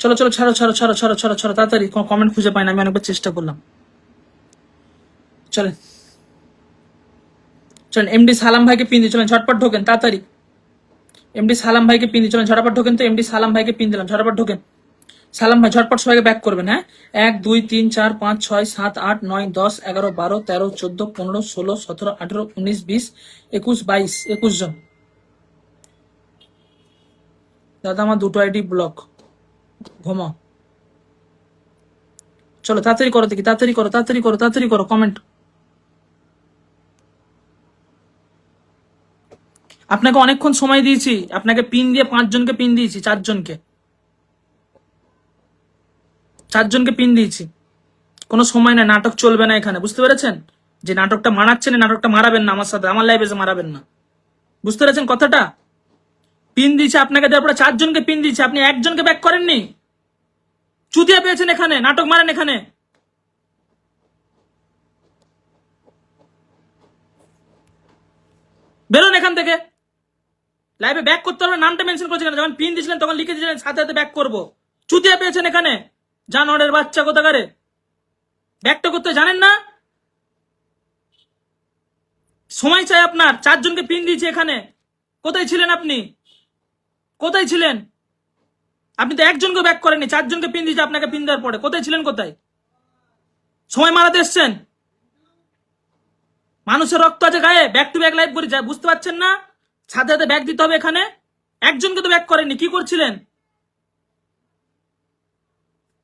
চলো চলো, ছাড়ো ছাড়ো ছাড়ো ছাড়ো ছাড়ো ছাড়ো, তাড়াতাড়ি, কমেন্ট খুঁজে পাই না, আমি অনেকবার চেষ্টা করলাম। চলেন চলেন, এমডি সালাম ভাইকে পিন দিয়ে চলেন, ঝটপট ঢোকেন তাড়াতাড়ি। এমডি সালাম ভাইকে পিন দিয়ে চলেন, ঝটপট ঢোকেন তো, এমডি সালাম ভাইকে পিন দিলাম, ঝটপট ঢোকেন। সালাম ভাই ঝটপট সবাইকে ব্যাক করবেন, হ্যাঁ? 1 2 3 4 5 6 7 8 9 10 11 12 13 14 15 16 17 18 19 20 21 22 21 জন। দাদা আমার দুটো আইডি ব্লক, ঘুমাও। চলো তাড়াতাড়ি করো দেখি, তাড়াতাড়ি করো, তাড়াতাড়ি করো, তাড়াতাড়ি করো কমেন্ট। আপনাকে অনেকক্ষণ সময় দিয়েছি, আপনাকে পিন দিয়ে 5 জনকে পিন দিয়েছি, 4 জনকে, 4 জনকে পিন দিয়েছি। কোনো সময় না, নাটক চলবে না এখানে, বুঝতে পেরেছেন? যে নাটকটা মারাচ্ছেন, নাটকটা মারাবেন না আমার সাথে, আমার লাইভে এসে মারাবেন না, বুঝতে পেরেছেন কথাটা? পিন দিয়েছে আপনাকে, দেওয়ার পরে 4 জনকে পিন দিয়েছে, আপনি একজনকে ব্যাক করেননি। চুতিয়া পেয়েছেন এখানে, নাটক মারেন এখানে। বেরোন এখান থেকে। লাইভে ব্যাক করতে হবে, নামটা মেনশন করেছেন, যখন পিন দিয়েছিলেন তখন লিখে দিয়েছিলেন সাথে সাথে ব্যাক করবো। চুতিয়া পেয়েছেন এখানে, জানোয়ারের বাচ্চা কোথাকারে। ব্যাকটা করতে জানেন না? সময় চাই আপনার, 4 জনকে পিন দিয়েছে এখানে। কোথায় ছিলেন আপনি? কোথায় ছিলেন? আপনি তো একজনকে ব্যাক করেননি, 4 জনকে পিন দিয়েছে আপনাকে পিন দেওয়ার পরে। কোথায় ছিলেন? কোথায়? সময় মারাতে এসছেন? মানুষের রক্ত আছে গায়ে, ব্যাক টু ব্যাক লাইভ করি, বুঝতে পারছেন না? সাথে সাথে ব্যাক দিতে হবে এখানে। একজনকে তো ব্যাক করেননি, কি করছিলেন?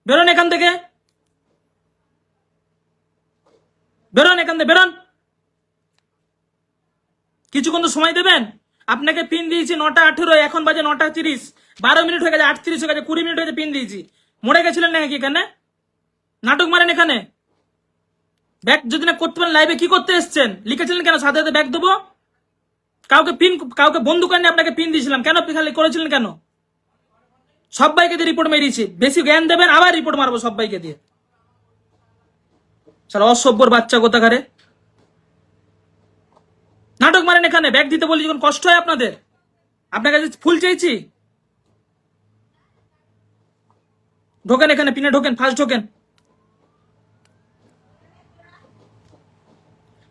বেরোন এখান থেকে, বেরোন এখান থেকে, বেরোন। কিছুক্ষণ তো সময় দেবেন। আপনাকে পিন দিয়েছি 9:18, এখন বাজে 9:30, 12 মিনিট হয়ে গেছে, 38 হয়ে গেছে, 20 মিনিট হয়েছে পিন দিয়েছি। মরে গেছিলেন নাকি এখানে? নাটক মারেন এখানে। ব্যাক যদি না করতে পারেন লাইভে কি করতে এসছেন? লিখেছিলেন কেন সাথে সাথে ব্যাক দেবো? কাউকে পিন, কাউকে বন্ধু করেনি, আপনাকে পিন দিয়েছিলাম কেন? খালি করেছিলেন কেন? সবাইকে দিয়ে রিপোর্ট মেরিয়েছি, বেশি জ্ঞান দেবেন আবার রিপোর্ট মারবো সবাইকে দিয়ে। সারা অসভ্যর বাচ্চা কোথাকারে। নাটক মারেন এখানে, ব্যাগ দিতে বলি যখন কষ্ট হয় আপনাদের। আপনার কাছে ফুল চাইছি, ঢোকেন এখানে, পিনে ঢোকেন, ফার্স্ট ঢোকেন।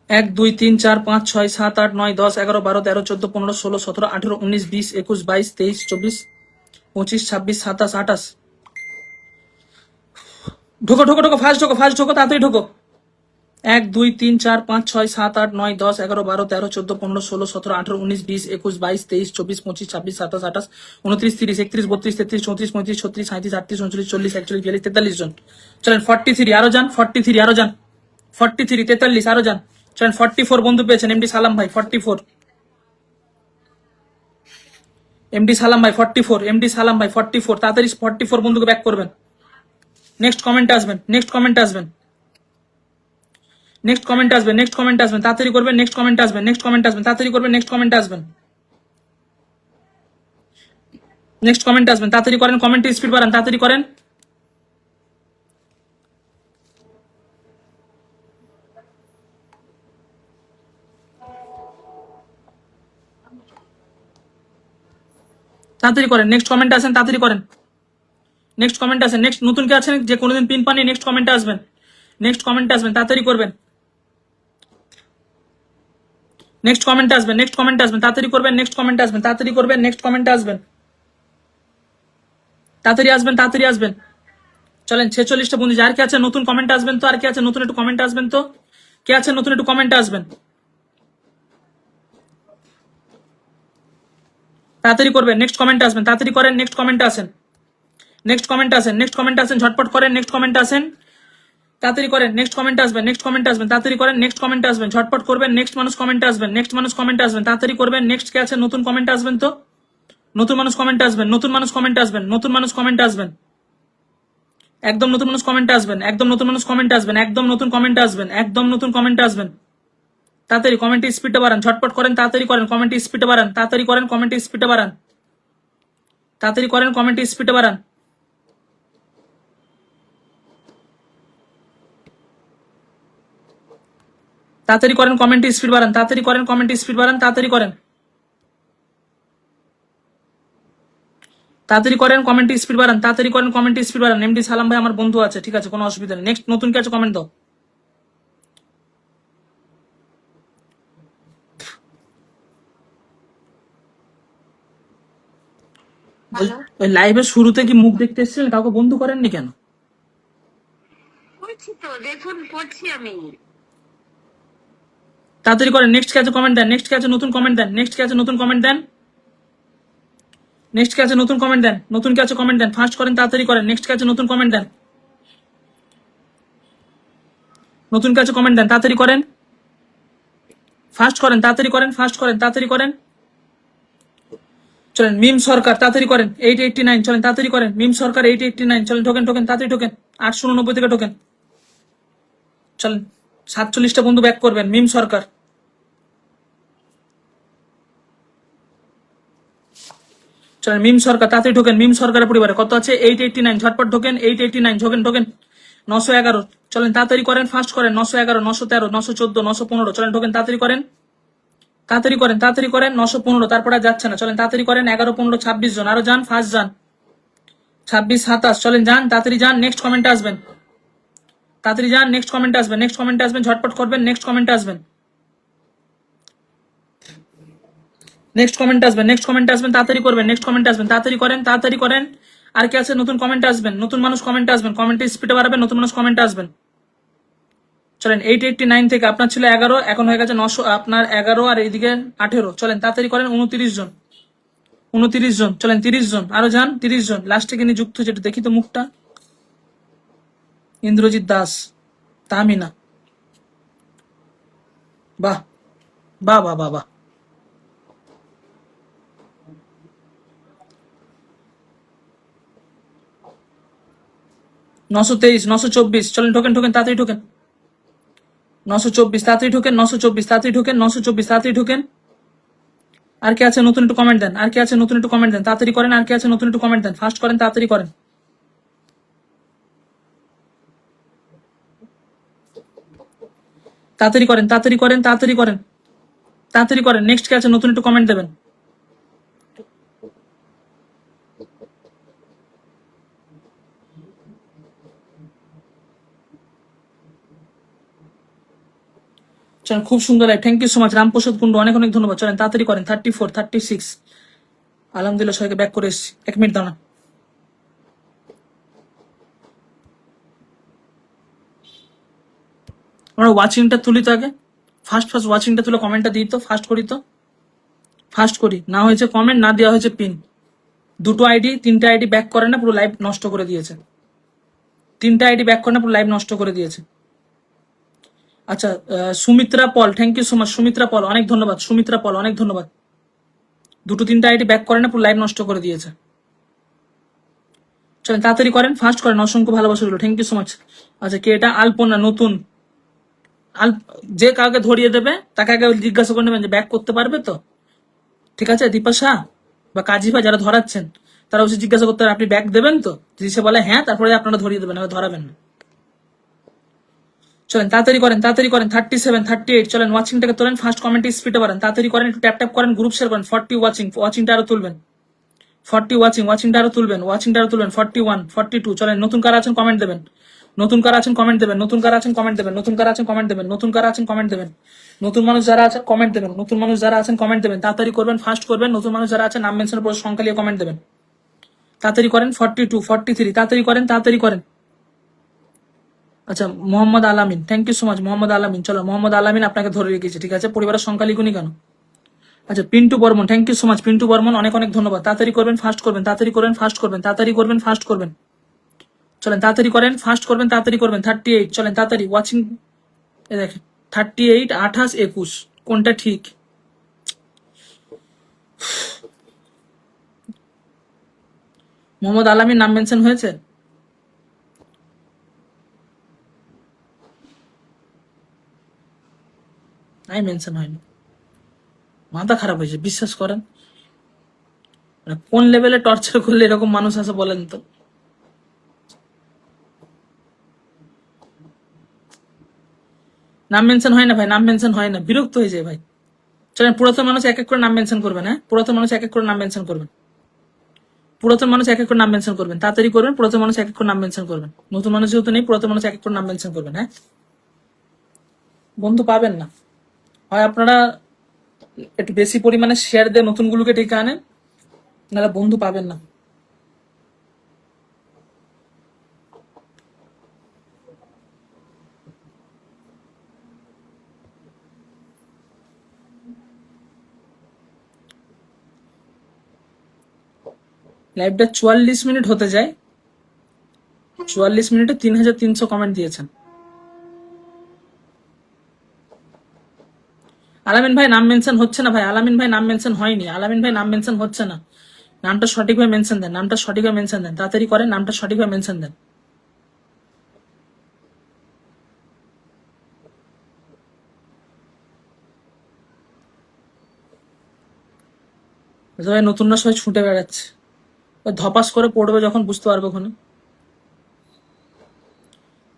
1 2 3 4 5 6 7 8 9 10 11 12 13 14 15 16 17 18 19 20 21 22 23 24 25 26 27 28। ঢোকো ঢোকো ঢোকো, ফার্স্ট ঢোকো, ফার্স্ট ঢোকো, তাড়াতাড়ি ঢোকো। 1 2 3 4 5 6 7 8 9 10 11 12 13 14 15 16 17 18 19 20 21 22 23 24 25 26 27 28 29 30 31 32 33 34 35 36 37 38 39 40 41 42 43 জন। চলেন 43, আরো যান 43, আরো যান 43, 43, আরো যান। চলেন 44 বন্ধু পেয়েছেন, এমডি সালাম ভাই 44, এমডি সালাম ভাই 44, এমডি সালাম ভাই 44, তাড়াতাড়ি 44 বন্ধুকে ব্যাক করবেন। নেক্সট কমেন্টে আসবেন, নেক্সট কমেন্টে আসবেন, নেক্সট কমেন্ট আসবেন, নেক্সট কমেন্ট আসবেন, তাড়াতাড়ি করবেন, নেক্সট কমেন্ট আসবেন, নেক্সট কমেন্ট আসবেন, তাড়াতাড়ি করবেন, নেক্সট কমেন্ট আসবেন, নেক্সট কমেন্ট আসবেন, তাড়াতাড়ি করেন, কমেন্টে স্পিড বাড়ান, তাড়াতাড়ি করেন। তাড়াতাড়ি করেন, নেক্সট কমেন্ট আসেন, তাড়াতাড়ি করেন, নেক্সট কমেন্ট আসেন। নেক্সট নতুন কে আছেন যে কোনোদিন পিন পানি, নেক্সট কমেন্টে আসবেন, নেক্সট কমেন্টে আসবেন, তাড়াতাড়ি করবেন, নেক্সট কমেন্টে আসবেন, নেক্সট কমেন্টে আসবেন, তাড়াতাড়ি করবেন, নেক্সট কমেন্টে আসবেন, তাড়াতাড়ি করবেন, নেক্সট কমেন্টে আসবেন, তাড়াতাড়ি আসবেন, তাড়াতাড়ি আসবেন। চলেন 46টা বন্ধু, আর কে আছে নতুন কমেন্ট আসবেন তো, আর কে আছে নতুন একটু কমেন্ট আসবেন তো, কে আছে নতুন একটু কমেন্ট আসবেন, তাড়াতাড়ি করবেন, নেক্সট কমেন্ট আসবেন, তাড়াতাড়ি করেন, নেক্সট কমেন্ট আসেন, নেক্সট কমেন্ট আসেন, নেক্সট কমেন্ট আসেন, ঝটপট করেন, নেক্সট কমেন্ট আসেন, তাড়াতাড়ি করেন, নেক্সট কমেন্ট আসবেন, নেক্সট কমেন্ট আসবেন, তাড়াতাড়ি করেন, নেক্সট কমেন্ট আসবেন, ঝটপট করবেন, নেক্সট মানুষ কমেন্ট আসবেন, নেক্সট মানুষ কমেন্ট আসবেন, তাড়াতাড়ি করবেন, নেক্সট কে আছে নতুন কমেন্ট আসবেন তো, নতুন মানুষ কমেন্ট আসবেন, নতুন মানুষ কমেন্ট আসবেন, নতুন মানুষ কমেন্ট আসবেন, একদম নতুন মানুষ কমেন্ট আসবেন, একদম নতুন মানুষ কমেন্ট আসবেন, একদম নতুন কমেন্ট আসবেন, একদম নতুন কমেন্ট আসবেন, তাড়াতাড়ি কমেন্ট স্পিডটা বাড়ান, ঝটপট করেন, তাড়াতাড়ি করেন, কমেন্ট স্পিডটা বাড়ান, তাড়াতাড়ি করেন, কমেন্ট স্পিডটা বাড়ান, তাড়াতাড়ি করেন, কমেন্ট স্পিডটা বাড়ান, তাড়াতাড়ি করেন, কমেন্ট স্পিড বাড়ান, তাড়াতাড়ি করেন, কমেন্ট স্পিড বাড়ান, তাড়াতাড়ি করেন, তাড়াতাড়ি করেন, কমেন্ট স্পিড বাড়ান, তাড়াতাড়ি করেন, কমেন্ট স্পিড বাড়ান। এমডি সালাম ভাই আমার বন্ধু আছে, ঠিক আছে, কোনো অসুবিধা নেই। নেক্সট নতুন কে আছে কমেন্ট দাও। ওই লাইভের শুরুতে কি মুখ দেখতে এসেছিলেন, কাউকে বন্ধু করেননি কেন? করছি তো, দেখুন করছি আমি। তাড়াতাড়ি করেন, নেক্সট কে আছে কমেন্ট দেন, নেক্সট কে আছে নতুন কমেন্ট দেন, নেক্সট কে আছে নতুন কমেন্ট দেন, নেক্সট কে আছে নতুন কমেন্ট দেন, নতুন কে আছে কমেন্ট দেন, ফার্স্ট করেন, তাড়াতাড়ি করেন, নেক্সট কে আছে নতুন কমেন্ট দেন, নতুন কাছে কমেন্ট দেন, তাড়াতাড়ি করেন, ফাস্ট করেন, তাড়াতাড়ি করেন, ফাস্ট করেন, তাড়াতাড়ি করেন। চলেন মিম সরকার তাড়াতাড়ি করেন 889, চলেন তাড়াতাড়ি করেন মিম সরকার 889, চলেন ঢোকেন ঢোকেন তাড়াতাড়ি ঢোকেন 890 থেকে ঢোকেন। চলেন 47টা বন্ধু ব্যাক করবেন মিম সরকার। চলেন মিম সরকার তাড়াতাড়ি ঢোকেন, মিম সরকারের পরিবারে কত আছে 889, ঝটপট ঢোকেন 889, ঢোকেন ঢোকেন 911, চলেন তাড়াতাড়ি করেন, ফাস্ট করেন 911, 913, 914, 915, চলেন ঢোকেন তাড়াতাড়ি করেন, তাড়াতাড়ি করেন, তাড়াতাড়ি করেন 915, তারপরে আর যাচ্ছে না, চলেন তাড়াতাড়ি করেন 11, 15, 26 জন আরো যান, ফার্স্ট যান 26, 27, চলেন যান তাড়াতাড়ি যান, নেক্সট কমেন্টে আসবেন, তাড়াতাড়ি যান, নেক্সট কমেন্টে আসবেন, নেক্সট কমেন্টে আসবেন, ঝটপট করবেন, নেক্সট কমেন্টে আসবেন, নেক্সট কমেন্টে আসবেন, নেক্সট কমেন্টে আসবেন, তাড়াতাড়ি করবেন, নেক্সট কমেন্টে আসবেন, তাড়াতাড়ি করেন, তাড়াতাড়ি করেন। আর কি আছে নতুন কমেন্টে আসবেন, নতুন মানুষ কমেন্টে আসবেন, কমেন্টে স্পিডে বাড়াবেন, নতুন মানুষ কমেন্টে আসবেন। চলেন 889 থেকে আপনার ছিল 11, এখন হয়ে গেছে 900, আপনার 11 আর এইদিকে 18, চলেন তাড়াতাড়ি করেন 29 জন, 29 জন, চলেন 30 জন আরো যান, 30 জন লাস্টে কিনে যুক্ত হয়েছে, একটু দেখি তো মুখটা, ইন্দ্রজিৎ দাস, তাহমিনা, বাহ বাহ বাহ বাহ বাহ। 923, 924, চলেন ঢোকেন ঢোকেন তাড়াতাড়ি ঢোকেন 924, তাড়াতাড়ি ঢোকেন 924, তাড়াতাড়ি ঢোকেন 924, তাড়াতাড়ি ঢোকেন। আর কি আছে নতুন একটু কমেন্ট দেন, আর কি আছে নতুন একটু কমেন্ট দেন, তাড়াতাড়ি করেন, আর কি আছে নতুন একটু কমেন্ট দেন, ফাস্ট করেন, তাড়াতাড়ি করেন, তাড়াতাড়ি করেন, তাড়াতাড়ি করেন, তাড়াতাড়ি করেন, তাড়াতাড়ি করেন, নেক্সট কি আছে নতুন একটু কমেন্ট দেবেন। চলেন খুব সুন্দর live, thank you so much Ramprasad Kundu, অনেক অনেক ধন্যবাদ। চলেন তাড়াতাড়ি করেন 34, 36, আলহামদুলিল্লাহ সবাইকে ব্যাক করে এসেছি, 1 মিনিট দাঁড়ান। আমরা ওয়াচিংটা তুলি তো আগে, ফার্স্ট ফার্স্ট ওয়াচিংটা তুলে কমেন্টটা দিই তো, ফাস্ট করি তো, ফাস্ট করি, না হয়েছে কমেন্ট, না দেওয়া হয়েছে পিন, দুটো আইডি 3টে আইডি ব্যাক করে না, পুরো লাইভ নষ্ট করে দিয়েছে, 3টে আইডি ব্যাক করে না, পুরো লাইভ নষ্ট করে দিয়েছে। আচ্ছা Sumitra Pal, thank you so much Sumitra Pal, অনেক ধন্যবাদ সুমিত্রা পল, অনেক ধন্যবাদ। 2-3টে আইডি ব্যাক করে না, পুরো লাইভ নষ্ট করে দিয়েছে। চলেন তাড়াতাড়ি করেন, ফাস্ট করেন, অসংখ্য ভালোবাসা রইল, থ্যাংক ইউ সো মাচ। আচ্ছা কে এটা, আলপনা নতুন, যে কাউকে ধরিয়ে দেবে তাকে আগে জিজ্ঞাসা করে নেবেন যে ব্যাক করতে পারবে তো, ঠিক আছে। দীপা শাহ বা কাজীফা যারা ধরাচ্ছেন তারা অবশ্যই জিজ্ঞাসা করতে হবে আপনি ব্যাক দেবেন তো, যদি সে বলে হ্যাঁ তারপরে আপনারা ধরিয়ে দেবেন, ধরাবেন না। চলেন তাড়াতাড়ি করেন, তাড়াতাড়ি করেন 37, 38, চলেন ওয়াচিংটাকে তোলেন, ফার্স্ট কমেন্ট স্পিডে বাড়ান, তাড়াতাড়ি করেন, একটু ট্যাপ ট্যাপ করেন, গ্রুপ শেয়ার করেন, 40 ওয়াচিং, ওয়াচিংটা আরো তুলবেন, 40 ওয়াচিং, ওয়াচিংটা আরো তুলবেন, ওয়াচিংটা আরো তুলবেন, 41, 42, চলেন নতুন কারা আছেন কমেন্ট দেবেন, নতুন কারা আছেন কমেন্ট দেবেন, নতুন কারা আছেন কমেন্ট দেবেন, নতুন কারা আছেন কমেন্ট দেবেন, নতুন কারা আছেন কমেন্ট দেবেন, নতুন মানুষ যারা আছেন কমেন্ট দেবেন, নতুন মানুষ যারা আছেন কমেন্ট দেবেন, তাড়াতাড়ি করবেন, ফাস্ট করবেন, নতুন মানুষ যারা আছেন নাম মেনশনের পর সংখ্যা নিয়ে কমেন্ট দেবেন, তাড়াতাড়ি করেন 42, 43, তাড়াতাড়ি করেন, তাড়াতাড়ি করেন। আচ্ছা Mohammad Alamin, thank you so much Mohammad Alamin, চলো মোহাম্মদ আলামিন আপনাকে ধরে রেখেছি, ঠিক আছে, পরিবারের সংখ্যা লিখুনি কেন। আচ্ছা Pintu Barman, thank you so much Pintu Barman, অনেক অনেক ধন্যবাদ। তাড়াতাড়ি করবেন, ফাস্ট করবেন, তাড়াতাড়ি করবেন, ফাস্ট করবেন, তাড়াতাড়ি করবেন, ফাস্ট করবেন, চলেন তাড়াতাড়ি করেন, ফাস্ট করবেন, তাড়াতাড়ি করবেন। 38, চলেন তাড়াতাড়ি ওয়াচিং, দেখেন 38, 28, 21, কোনটা ঠিক। মোহাম্মদ আলামিন নাম মেনশন হয়েছে, নাই মেনশন হয়নি, মাথা খারাপ হয়েছে বিশ্বাস করেন, মানে কোন লেভেলে টর্চার করলে এরকম মানুষ আছে বলেন তো। নাম মেনশন হয় না ভাই, নাম মেনশন হয় না, বিরক্ত হয়ে যায় ভাই। চলেন পুরাতন মানুষ এক এক করে নাম মেনশন করবেন, হ্যাঁ পুরাতন মানুষ এক এক করে নাম মেনশন করবেন, পুরাতন মানুষ এক এক করে নাম মেনশন করবেন, তাড়াতাড়ি করবেন, পুরাতন মানুষ এক এক করে নাম মেনশন করবেন, নতুন মানুষ যেহেতু নেই পুরাতন মানুষ এক এক করে নাম মেনশন করবেন, হ্যাঁ বন্ধু পাবেন না, হয় আপনারা একটু বেশি পরিমাণে শেয়ার দিয়ে নতুনগুলোকে ডেকে আনেন, নাহলে বন্ধু পাবেন না। লাইভটা 44 মিনিট হতে যায়, 44 মিনিটে 3300 কমেন্ট দিয়েছেন। আলামিন ভাই নাম মেনশন হচ্ছে না ভাই, আলামিন ভাই নাম মেনশন হয়নি, আলামিন ভাই নাম মেনশন হচ্ছে না। নামটা সঠিকভাবে মেনশন দেন, নামটা সঠিকভাবে মেনশন দেন, তাড়াতাড়ি করেন, নামটা সঠিকভাবে মেনশন দেন। ভাই নতুনরা সবাই ছুটে বেড়াচ্ছে, ওই ধপাস করে পড়বে যখন বুঝতে পারবে ওখানে।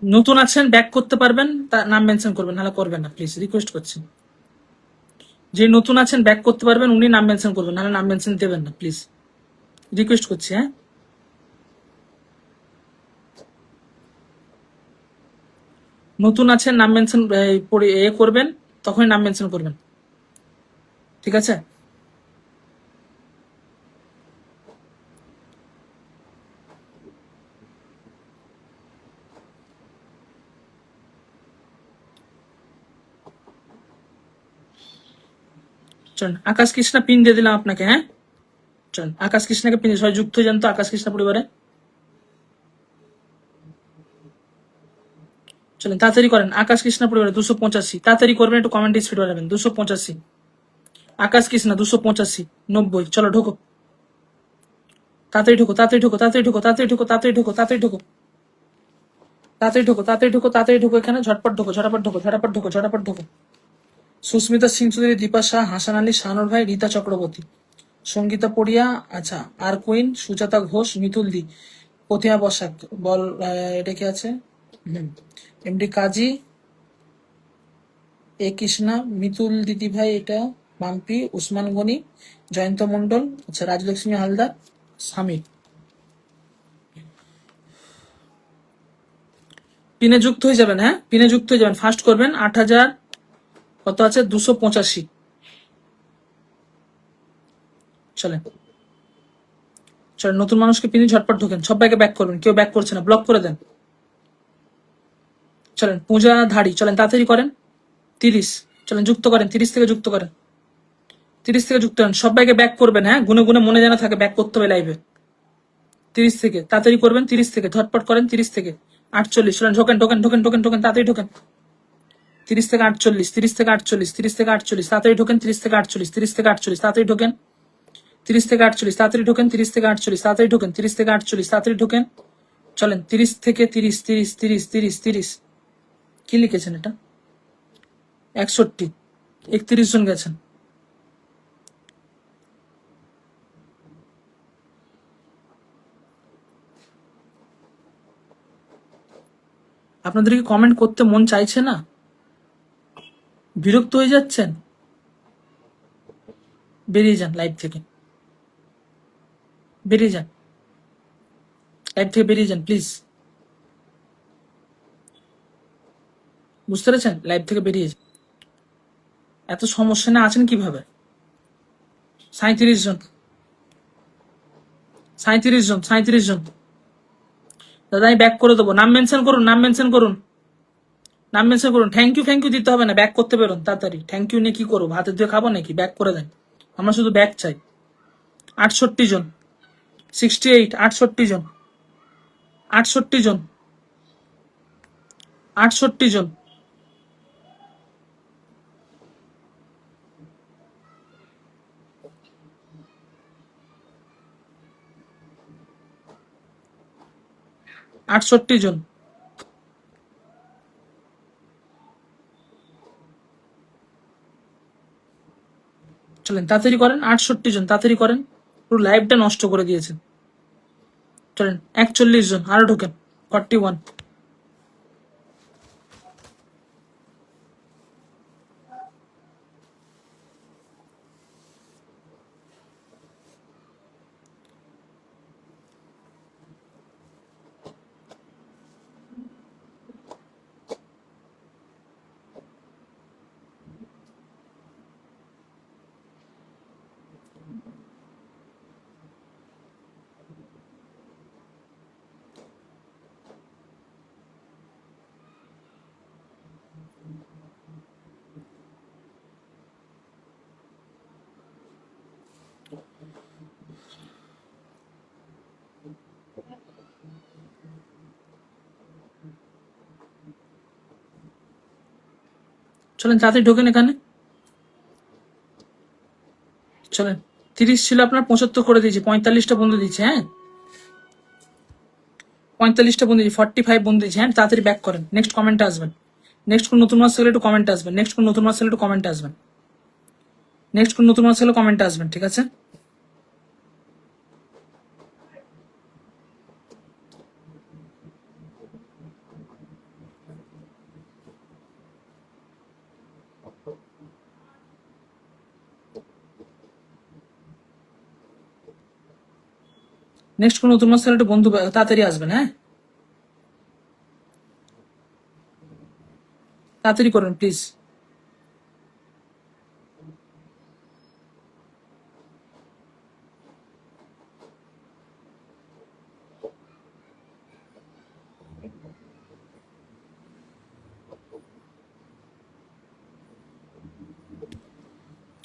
নতুন আছেন ব্যাক করতে পারবেন, তার নাম মেনশন করবেন, নাহলে করবেন না প্লিজ, রিকোয়েস্ট করছি। যে নতুন আছেন ব্যাক করতে পারবেন উনি নাম মেনশন করবেন, নাহলে নাম মেনশন দেবেন না প্লিজ, রিকোয়েস্ট করছি। হ্যাঁ, নতুন আছেন নাম মেনশন পড়ে করবেন, তখনই নাম মেনশন করবেন, ঠিক আছে? চলুন আকাশ কৃষ্ণা পিন দিয়ে দিলাম আপনাকে। হ্যাঁ, চলুন আকাশ কৃষ্ণাকে পিন, সবাই যুক্ত হয়ে যান তো আকাশ কৃষ্ণা পরিবারে। চলেন তাড়াতাড়ি করেন, আকাশ কৃষ্ণা পরিবারে 285, তাড়াতাড়ি করবেন, একটু কমেন্ট স্পিড বাড়াবেন। 285 আকাশ কৃষ্ণা, 285 90। চলো ঢোকো, তাড়াতাড়ি ঢোকো, তাড়াতাড়ি ঢোকো, তাড়াতাড়ি ঢোকো, তাড়াতাড়ি ঢোকো, তাড়াতাড়ি ঢোকো, তাড়াতাড়ি ঢোকো, তাড়াতাড়ি ঢোকো, তাড়াতাড়ি ঢোকো, তাড়াতাড়ি ঢোকো, এখানে ঝটপট ঢোকো, ঝটপট ঢোকো, ঝটপট ঢোকো, ঝটপট ঢোকো। সুস্মিতা সিং চৌধুরী, দীপা শাহ, হাসান আলী, শাহানুর ভাই, রীতা চক্রবর্তী, সঙ্গীতা পড়িয়া, আচ্ছা আর কুইন, সুজাতা ঘোষ, মিতুল দি, প্রতিমা বসাক, বল এটা কি আছে, এমডি কাজী, এ কৃষ্ণা, মিতুল দিদি ভাই, এটা মাম্পি, উসমান গনি, জয়ন্ত মন্ডল, আচ্ছা রাজলক্ষ্মী হালদার, সামির। পিনে যুক্ত হয়ে যাবেন, হ্যাঁ পিনে যুক্ত হয়ে যাবেন, ফার্স্ট করবেন। 8000 কত আছে, 285। চলেন চলেন, নতুন মানুষকে পিনে ঝটপট ঢোকেন, সবাইকে ব্যাক করবেন, কেউ ব্যাক করছে না, ব্লক করে দেন। চলেন পূজা ধাড়ি, চলেন তাড়াতাড়ি করেন। 30, চলেন যুক্ত করেন, 30 থেকে যুক্ত করেন, 30 থেকে যুক্ত করেন, সবাইকে ব্যাক করবেন। হ্যাঁ, গুনে গুনে মনে যেন থাকে, ব্যাক করতে হবে লাইভে। 30 থেকে তাড়াতাড়ি করবেন, 30 থেকে ঝটপট করেন, 30 থেকে 48। চলেন ঢোকেন ঢোকেন ঢোকেন ঢোকেন ঢোকেন, তাড়াতাড়ি ঢোকেন। 30 থেকে 48, 30 থেকে 48, 30 থেকে 48, তাড়াতাড়ি ঢোকেন। 30 থেকে 48, 30 থেকে 48, তাড়াতাড়ি ঢোকেন। 30 থেকে 48, তাড়াতাড়ি ঢোকেন। 30 থেকে 48, তাড়াতাড়ি ঢোকেন। 30 থেকে 48, তাড়াতাড়ি ঢোকেন। চলেন 30 থেকে 30, 30, 30, 30, 30। কি লিখেছেন এটা? 61, 31 জন গেছেন। আপনাদের কি কমেন্ট করতে মন চাইছে না? বিরক্ত হয়ে যাচ্ছেন? বেরিয়ে যান লাইভ থেকে, বেরিয়ে যান লাইভ থেকে, বেরিয়ে যান প্লিজ। বুঝতে পেরেছেন? লাইভ থেকে বেরিয়ে যান। এত সমস্যা না আছেন কিভাবে? 37 জন, 37 জন, 37 জন। দাদা আমি ব্যাক করে দেবো, নাম মেনশন করুন, নাম মেনশন করুন, নাম মেনশন করুন। থ্যাংক ইউ দিতে হবে না, ব্যাক করতে বেরোন তাড়াতাড়ি। থ্যাংক ইউ নিয়ে কি করবো, হাতে দিয়ে খাবো নাকি? ব্যাক করে দেন, আমরা শুধু ব্যাক চাই। 68 জন, 68, 68 জন, 68 জন, 68 জন। আটষট্টি জন। চলেন তাড়াতাড়ি করেন, 68 জন, তাড়াতাড়ি করেন, পুরো লাইভটা নষ্ট করে দিয়েছেন। চলেন 41 জন, আরো ঢোকেন। 41। চলেন তাড়াতাড়ি ঢোকেন এখানে। চলেন, 30 ছিল আপনার, 75 করে দিয়েছি, 45টা বন্ধু দিচ্ছি। হ্যাঁ, 45টা বন্ধু দিচ্ছি, 45 বন্ধু দিচ্ছি। হ্যাঁ, তাড়াতাড়ি ব্যাক করেন, নেক্সট কমেন্টে আসবেন। নেক্সট কোন নতুন মাস থাকলে একটু কমেন্টে আসবেন। নেক্সট কোন নতুন মাস থাকলে একটু কমেন্টে আসবেন। নেক্সট কোন নতুন মাস থাকলে কমেন্টে আসবেন, ঠিক আছে? নেক্সট কোন নতুন মাস থাকলে একটু বন্ধু তাড়াতাড়ি আসবেন। হ্যাঁ, তাড়াতাড়ি করুন প্লিজ।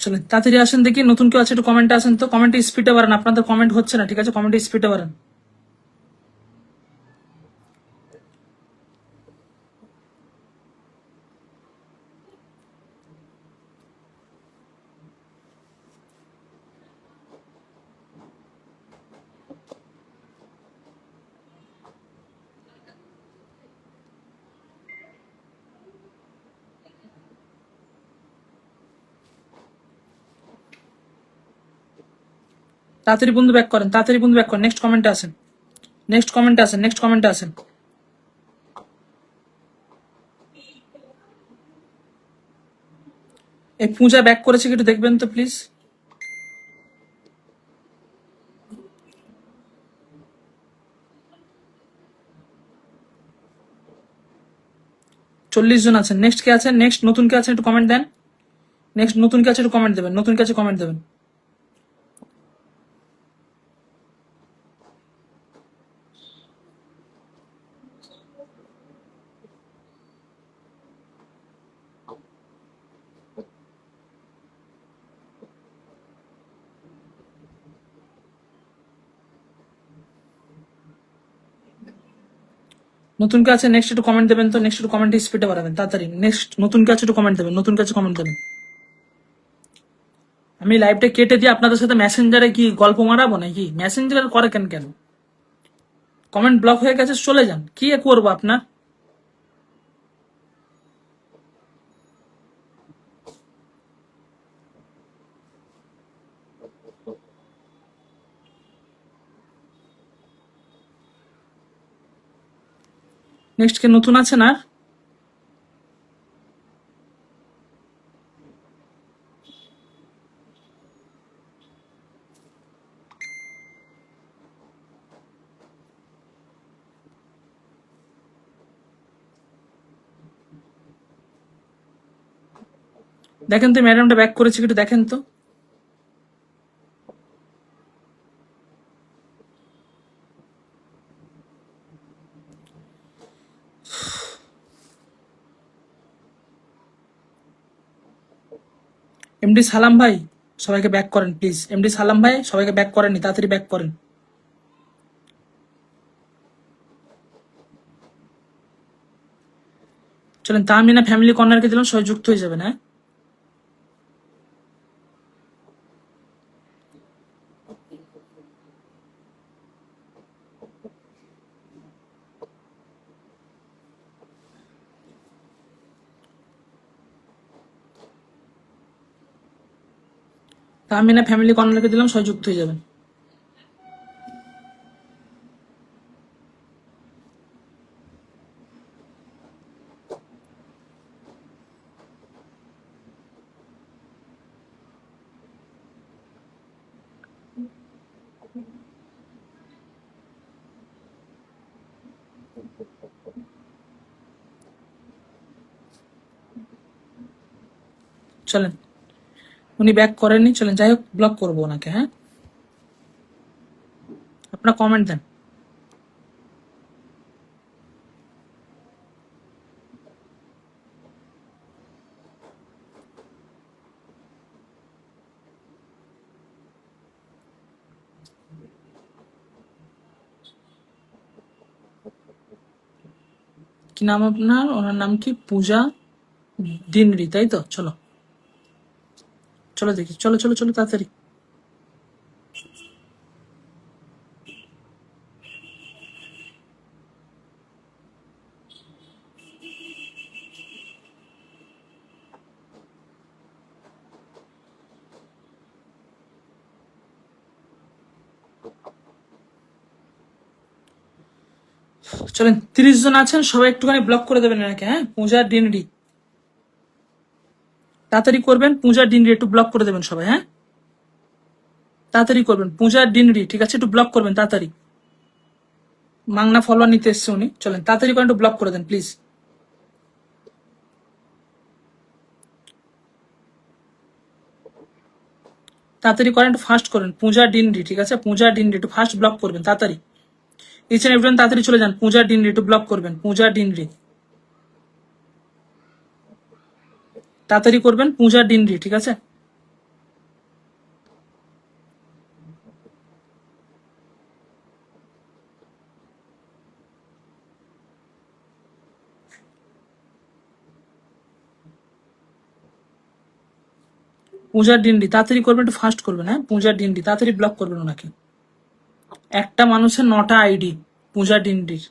চলেন তাড়াতাড়ি আসেন, দেখি নতুন কেউ আছে একটু কমেন্টে আসেন তো। কমেন্টে স্পিডে বাড়ান, আপনাদের কমেন্ট হচ্ছে না, ঠিক আছে? কমেন্টে স্পিডে বাড়ান। তাড়াতাড়ি বন্ধু ব্যাক করেন, তাড়াতাড়ি বন্ধু ব্যাক করেন। নেক্সট কমেন্টে আসেন, নেক্সট কমেন্টে আসেন, নেক্সট কমেন্টে আসেন। এই পূজা ব্যাক করেছে কি একটু দেখবেন তো প্লিজ। 40 জন আছেন। নেক্সট কে আছেন? নেক্সট নতুন কে আছেন একটু কমেন্ট দেন। নেক্সট নতুন কে আছে একটু কমেন্ট দেবেন, নতুন কে আছে কমেন্ট দেবেন। নতুন কে আছে নেক্সট একটু কমেন্ট দেবেন তো। নেক্সট একটু কমেন্ট স্পিডে বাড়াবেন তাড়াতাড়ি। নেক্সট নতুন কে আছে একটু কমেন্ট দেবেন, নতুন কে আছে কমেন্ট দেবেন। আমি লাইভটা কেটে দিয়ে আপনাদের সাথে মেসেঞ্জারে কি গল্প মারাবো নাকি? মেসেঞ্জারে করে কেন কেন? কমেন্ট ব্লক হয়ে গেছে, চলে যান, কি করবো আপনার? নেক্সট কে নতুন আছে না? দেখেন তো ম্যাডামটা ব্যাক করেছে কি একটু দেখেন তো। এমডি সালাম ভাই, সবাইকে ব্যাক করেন প্লিজ। এমডি সালাম ভাই, সবাইকে ব্যাক করেন, তাড়াতাড়ি ব্যাক করেন। চলেন, তাহমিনা ফ্যামিলি কর্নারকে দিলাম, সবাই যুক্ত হয়ে যাবেন। হ্যাঁ, তাহমিনা ফ্যামিলি কর্নারকে দিলাম, সবাই যুক্ত হয়ে যাবেন। চলেন, উনি ব্যাক করেননি, চলেন যাই হোক, ব্লক করবো ওনাকে। হ্যাঁ, আপনারা কমেন্ট দেন। কি নাম আপনার? ওনার নাম কি? পূজা দিনরি, তাই তো? চলো চলো দেখি, চলো চলো চলো তাড়াতাড়ি। চলেন 30 জন আছেন, সবাই একটুখানি ব্লক করে দেবেন এনাকে। হ্যাঁ, পূজা ডিনডি তাড়াতাড়ি করবেন, পূজা ডিনডি একটু ব্লক করে দেবেন সবাই। হ্যাঁ, তাড়াতাড়ি করবেন, পূজা ডিনডি, ঠিক আছে, একটু ব্লক করবেন তাড়াতাড়ি। মাংনা ফলোয়ার নিতে এসছে উনি, চলেন তাড়াতাড়ি করে একটু ব্লক করে দেন প্লিজ। তাড়াতাড়ি করেন, একটু ফাস্ট করেন, পূজা ডিনডি, ঠিক আছে, পূজা ডিনডি একটু ফাস্ট ব্লক করবেন তাড়াতাড়ি। ইচ এন্ড এভরিওয়ান তাড়াতাড়ি চলে যান, পূজা ডিনডি একটু ব্লক করবেন, পূজা ডিনডি তাড়াতাড়ি করবেন, পূজা ডিনডি, ঠিক আছে। পূজার ডিনডি তাড়াতাড়ি করবেন, একটু ফাস্ট করবেন। হ্যাঁ, পূজার ডিনডি তাড়াতাড়ি ব্লক করবেন ওনাকে। একটা মানুষের 9টা আইডি পূজা ডিনডির।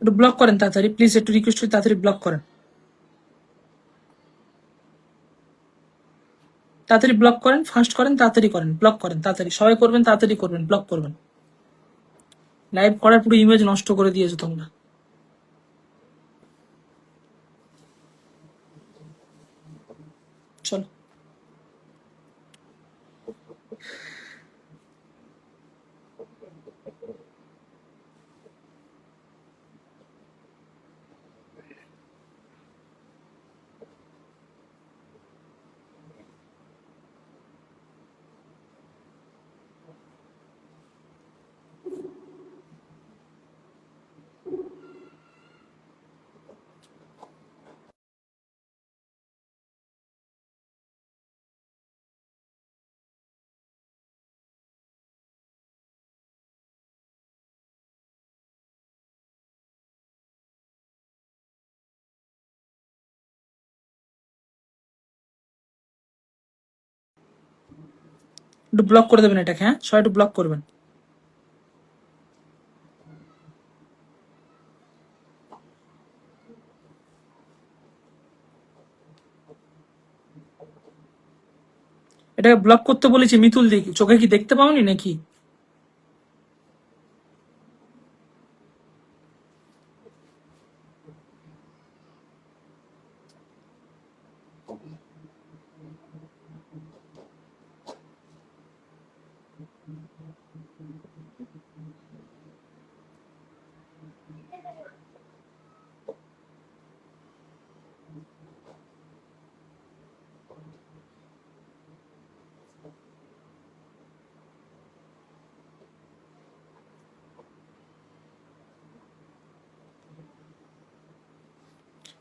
একটু ব্লক করেন তাড়াতাড়ি প্লিজ, একটু রিকোয়েস্ট করে তাড়াতাড়ি ব্লক করেন, তাড়াতাড়ি ব্লক করেন, ফাস্ট করেন, তাড়াতাড়ি করেন, ব্লক করেন তাড়াতাড়ি, সবাই করবেন, তাড়াতাড়ি করবেন, ব্লক করবেন। লাইভ করার পুরো ইমেজ নষ্ট করে দিয়েছো তোমরা। চলো, একটু ব্লক করে দেবেন এটাকে। হ্যাঁ, সবাই একটু ব্লক করবেন। এটাকে ব্লক করতে বলেছি মিতুল দি, চোখে কি দেখতে পাওনি নাকি?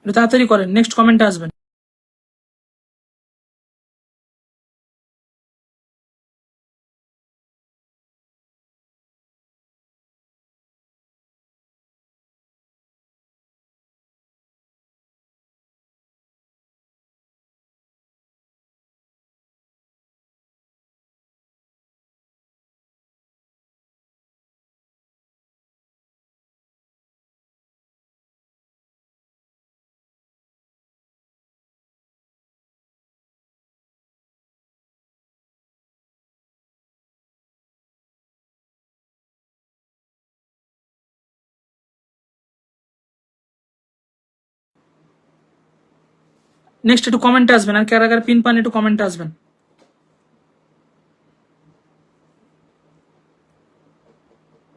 একটু তাড়াতাড়ি করেন, নেক্সট কমেন্টে আসবেন। নেক্সট একটু কমেন্টে আসবেন, আর কারা কারা পিন পান একটু কমেন্টে আসবেন।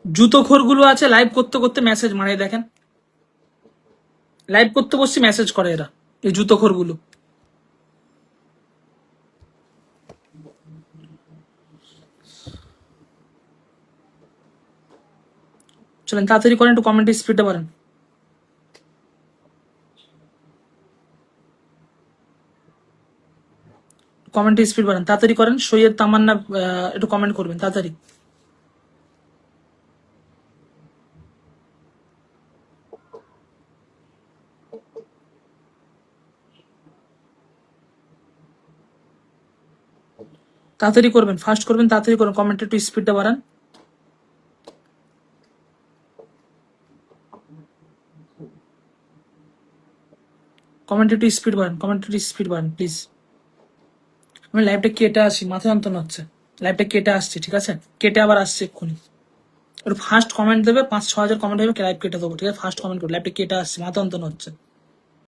জুতোখোর গুলো আছে লাইভ করতে করতে মেসেজ মারে, দেখেন লাইভ করতে বসছি মেসেজ করে এরা, এই জুতোখোর গুলো। চলেন তাড়াতাড়ি করেন, একটু কমেন্টে স্পিডে পারেন, কমেন্টে স্পিড বাড়ান, তাড়াতাড়ি করেন। সৈয়দ তামান্না একটু কমেন্ট করবেন তাড়াতাড়ি। তাড়াতাড়ি করবেন, ফাস্ট করবেন, তাড়াতাড়ি করবেন, কমেন্টে একটু স্পিডটা বাড়ান। কমেন্ট একটু স্পিড বাড়ান, কমেন্ট একটু স্পিড বাড়ান প্লিজ। আমি লাইভটা কেটে আসি, মাথা যন্ত্রণা হচ্ছে। লাইভটা কেটে আসছি, ঠিক আছে? কেটে আবার আসছি এক্ষুনি। একটু ফার্স্ট কমেন্ট দেবে, 5-6 হাজার কমেন্ট হবে, লাইভ কেটে দেবো, ঠিক আছে? ফার্স্ট কমেন্ট করবে, লাইভটা কেটে আসছি, মাথা যন্ত্রণা হচ্ছে।